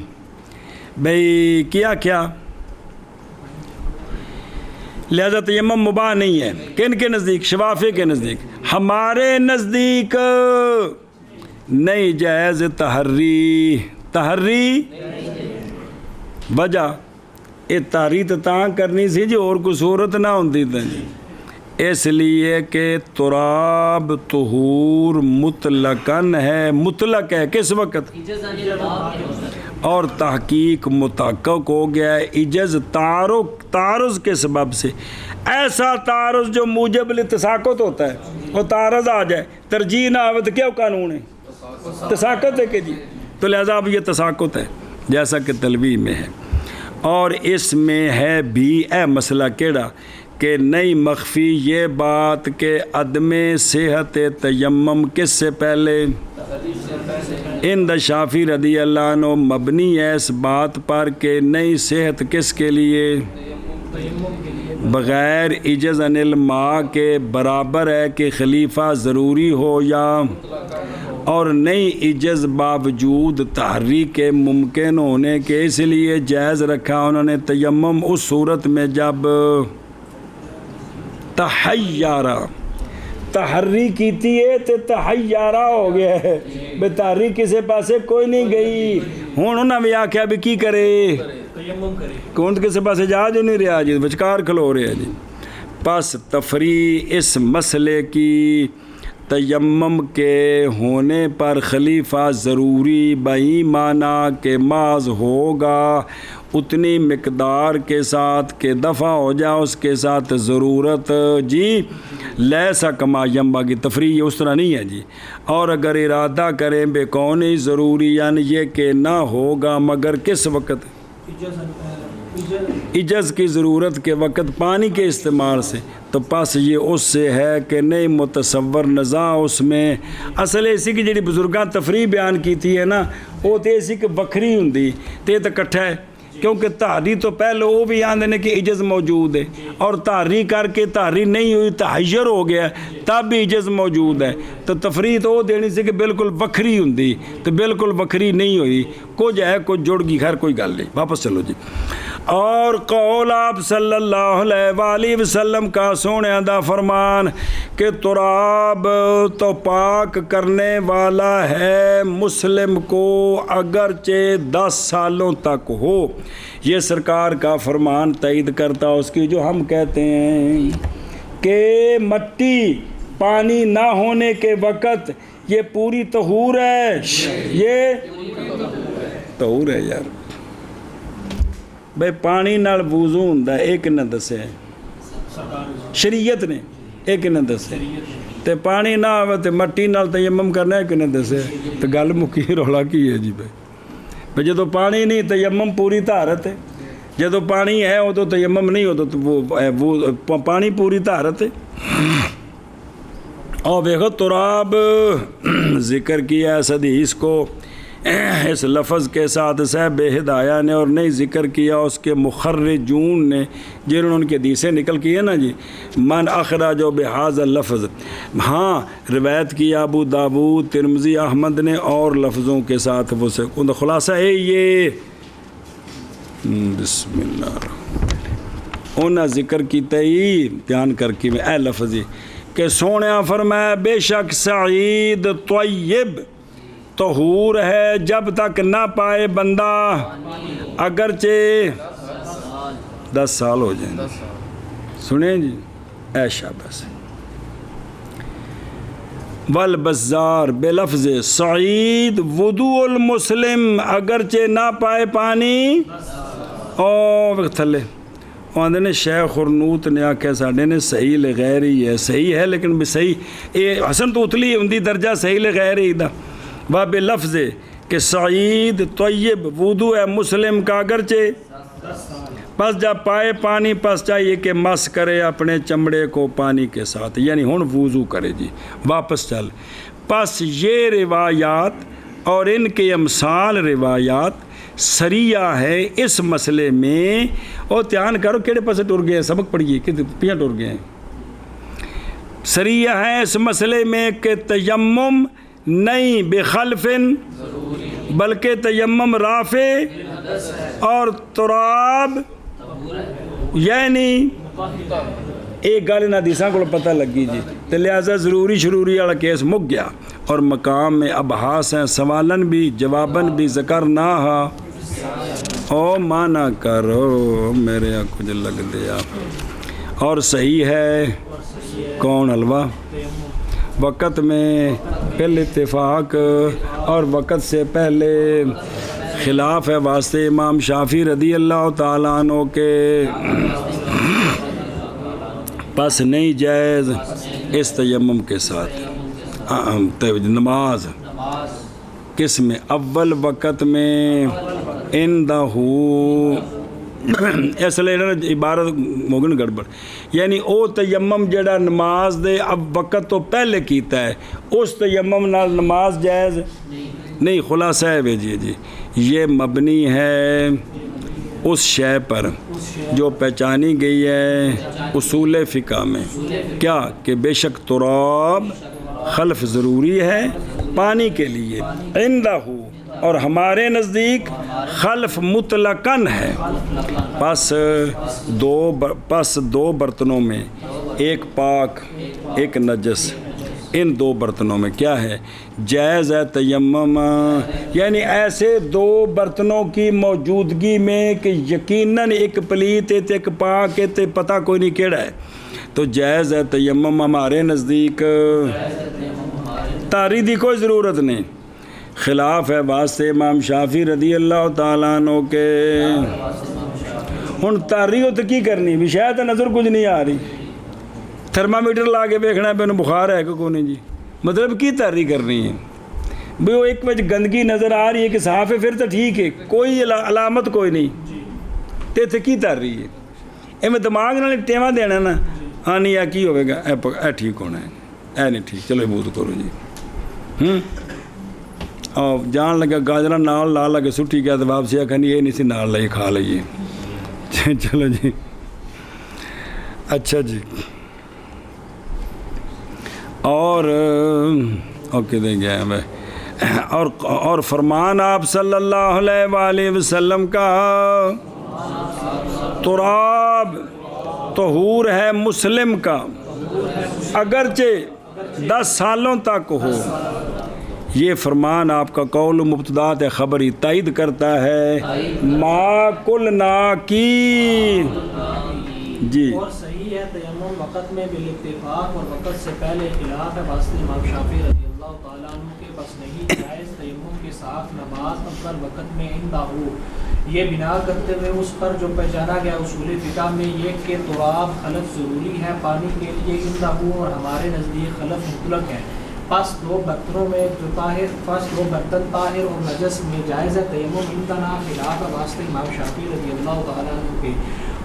بھئی کیا لہذا تیمم مباح نہیں ہے کن کے نزدیک شفافی کے نزدیک ہمارے نزدیک نہیں جائز تحری وجہ یہ تحری تو کرنی سی جی اور کوئی صورت نہ ہوتی تھی اس لیے کہ تراب طہور مطلقاً ہے، مطلق ہے کس وقت، اور تحقیق متحقق ہو گیا ہے عجز تعارض کے سبب سے، ایسا تعارض جو موجب لتساقط ہوتا ہے، وہ تعارض آ جائے ترجیح نہ آوے تو کیا قانون ہے، تساقط ہے کہ جی، تو لہذا اب یہ تساقط ہے جیسا کہ تلوی میں ہے۔ اور اس میں ہے بھی مسئلہ کیڑا کہ نہیں مخفی یہ بات کہ عدم صحت تیمم کس سے پہلے شافعی رضی اللہ عنہ مبنی ہے اس بات پر کہ نئی صحت کس کے لیے، بغیر عجز عن الماء کے برابر ہے کہ خلیفہ ضروری ہو یا، اور نئی عجز باوجود تحریک کے ممکن ہونے کے، اس لیے جائز رکھا انہوں نے تیمم اس صورت میں جب تحیارہ تحریک کیتی ہے تو تحیارہ ہو گیا ہے، بے تحریک کسی پاسے کوئی نہیں گئی، ہوں انہوں نے آکھیا بھی کی کرے، کونٹ کسی پاسے جا جو نہیں رہا جی، بچکار کھلو رہے جی۔ پس تفریح اس مسئلے کی تیمم کے ہونے پر خلیفہ ضروری بئی معنی کہ محض ہوگا اتنی مقدار کے ساتھ کہ دفع ہو جائے اس کے ساتھ ضرورت، جی لیسا کما یمبا کی تفریح اس طرح نہیں ہے جی، اور اگر ارادہ کریں بے کونی ضروری یعنی یہ کہ نہ ہوگا مگر کس وقت، عجز کی ضرورت کے وقت پانی کے استعمال سے، تو پس یہ اس سے ہے کہ نہیں متصور نزاع اس میں، اصل اسی کی جڑی بزرگاں تفریح بیان کی تھی ہے نا، وہ تو اسی کہ وکھری ہوندی تے تو کٹھا ہے، کیونکہ تحری تو پہلے وہ بھی آندے نے کہ عجز موجود ہے، اور تحری کر کے تحری نہیں ہوئی تحیر ہو گیا تب بھی عجز موجود ہے، تو تفریح تو وہ دینی سی کہ بالکل وکھری ہوندی، تو بالکل وکھری نہیں ہوئی، کچھ ہے کچھ جڑ گئی، خیر کوئی گل نہیں، واپس چلو جی۔ اور قول آپ صلی اللہ علیہ وآلہ وسلم کا سونے دا فرمان کہ تراب تو پاک کرنے والا ہے مسلم کو اگرچہ 10 سالوں تک ہو، یہ سرکار کا فرمان تائید کرتا اس کی جو ہم کہتے ہیں کہ مٹی پانی نہ ہونے کے وقت یہ پوری طہور ہے، یہ طہور ہے یار بھئی پانی نال وضو ہوندا ہے، ایک نہ دسے شریعت نے، ایک نہ دسے تے پانی نہ آوے تے مٹی نال تیمم کرنا ہے، ایک نہ دسے تو گل مکی رولا کی ہے جی بھئی جدو پانی نہیں تیمم پوری طہارت ہے، جدو پانی ہے وہ تو تیمم نہیں ہوتا تو وہ پانی پوری طہارت ہے۔ اور دیکھو تراب ذکر کیا اس حدیث کو اس لفظ کے ساتھ صاحب ہدایہ نے، اور نہیں ذکر کیا اس کے مخرجون نے جنہوں نے ان کی حدیثیں نکل کی ہے نا جی، من اخرج بہذا اللفظ، ہاں روایت کیا ابو داود ترمذی احمد نے اور لفظوں کے ساتھ، وہ سے خلاصہ ہے یہ بسم اللہ انہاں ذکر کیتا ہی بیان کر کے اے لفظ کہ سونیا فرمایا بے شک سعید طیب طہور ہے جب تک نہ پائے بندہ اگرچہ 10 سال ہو جائیں، سنیں جی اے شاباش۔ والبزار بلفظ سعید وضوء المسلم اگرچہ نہ پائے پانی، اور تھلے آندے نے شیخ خرنوت نے آکھا ساڑھے نے صحیح لغیر ہی ہے، صحیح ہے لیکن بھی صحیح یہ حسن تو اتلی ہوندی درجہ صحیح لغیر ہی دا، باب لفظ کہ سعید طیب وضو ہے مسلم کا اگرچہ، پس جب پائے پانی پس چاہیے کہ مس کرے اپنے چمڑے کو پانی کے ساتھ، یعنی ہن وضو کرے جی، واپس چل۔ پس یہ روایات اور ان کے امثال روایات سریہ ہے اس مسئلے میں، اور دھیان کرو کیڑے پاسے ٹر گئے ہیں، سبق پڑھیے کہ پیاں ٹر گئے ہیں، سریہ ہے اس مسئلے میں کہ تیمم نہیں بخلف بلکہ تیمم رافع اور تراب، یعنی ایک گل ان حدیثاں کو پتہ لگی جی، تو لہٰذا ضروری شروری والا کیس مک گیا، اور مقام میں ابحاث ہیں، سوالن بھی جوابن بھی ذکر نہ ہا، او مانا کرو میرے کچھ لگ دیا، اور صحیح ہے اور صحیح ہے کون حلوہ تیمم وقت میں پہل اتفاق اور وقت سے پہلے خلاف ہے واسطے امام شافعی رضی اللہ تعالیٰ عنہ کے پس نہیں جائز اس تیمم کے ساتھ نماز نماز کس میں اول وقت میں اندہ اس لیے عبارت موگن گڑبڑ یعنی او تیمم جڑا نماز دے اب وقت تو پہلے کیتا ہے اس تیمم نال نماز جائز نہیں خلاصہ ہے جی یہ مبنی ہے اس شے پر جو پہچانی گئی ہے اصول فقہ میں کیا کہ بے شک تراب خلف ضروری ہے پانی کے لیے عندہ اور ہمارے نزدیک خلف مطلقاً ہے پس دو برتنوں میں ایک پاک ایک نجس ان دو برتنوں میں کیا ہے جائز ہے تیمم یعنی ایسے دو برتنوں کی موجودگی میں کہ یقیناً ایک پلیت ہے ایک پاک ہے تے پتہ کوئی نہیں کیڑا ہے تو جائز ہے تیمم ہمارے نزدیک تاری دی کوئی ضرورت نہیں خلاف ہے واسطے امام شافعی رضی اللہ تعالیٰ عنہ کے ہن تاری ہو تو کی کرنی بھی شاید نظر کچھ نہیں آ رہی تھرمامیٹر لا کے دیکھنا ہے پہ بخار ہے کہ کوئی نہیں جی مطلب کی تاری کرنی ہے بھی وہ ایک وجہ گندگی نظر آ رہی ہے کہ صاف ہے پھر تو ٹھیک ہے کوئی علامت کوئی نہیں تے تے کی تاری ہے اے میں دماغ نال ٹیواں دینا نا ہاں نہیں کی ہوئے گا اے ٹھیک ہونا ہے اے نہیں ٹھیک چلو بوت کرو جی اور جان لگا گاجرہ نال لا لگے سٹی گیا تو واپسی آخر یہ نہیں سی نال لائے کھا لئیے چلو جی اچھا جی اور اوکے دیں گے میں اور فرمان آپ صلی اللہ علیہ وآلہ وسلم کا تراب طہور ہے مسلم کا اگرچہ 10 سالوں تک ہو یہ فرمان آپ کا قول مبتدات خبری تائید کرتا ہے ما قلنا کی جی اور صحیح ہے تیمم وقت میں بالاتفاق اور وقت سے پہلے خلاف ہے واسطے امام شافعی رضی اللہ تعالیٰ عنہ کے بس نہیں جائز تیمم کے ساتھ نماز اول وقت میں عندہ ہو یہ بنا کرتے ہوئے اس پر جو پہچانا گیا اصول فقہ میں یہ کہ تراب خلف ضروری ہے پانی کے لیے عندہ ہو اور ہمارے نزدیک خلف مطلق ہے پس دو برتنوں میں جو دو برتن طاہر اور نجس میں جائز ہے تیمم امتنا خلاف واسطے امام شافعی رضی اللہ تعالیٰ عنہ کے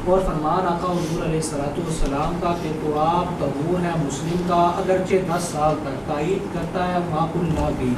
اور فرمان آقا حضور علیہ السلام کا کہ تراب طہور ہے مسلم کا اگرچہ 10 سال تک تائید کرتا ہے معقول نہ بھی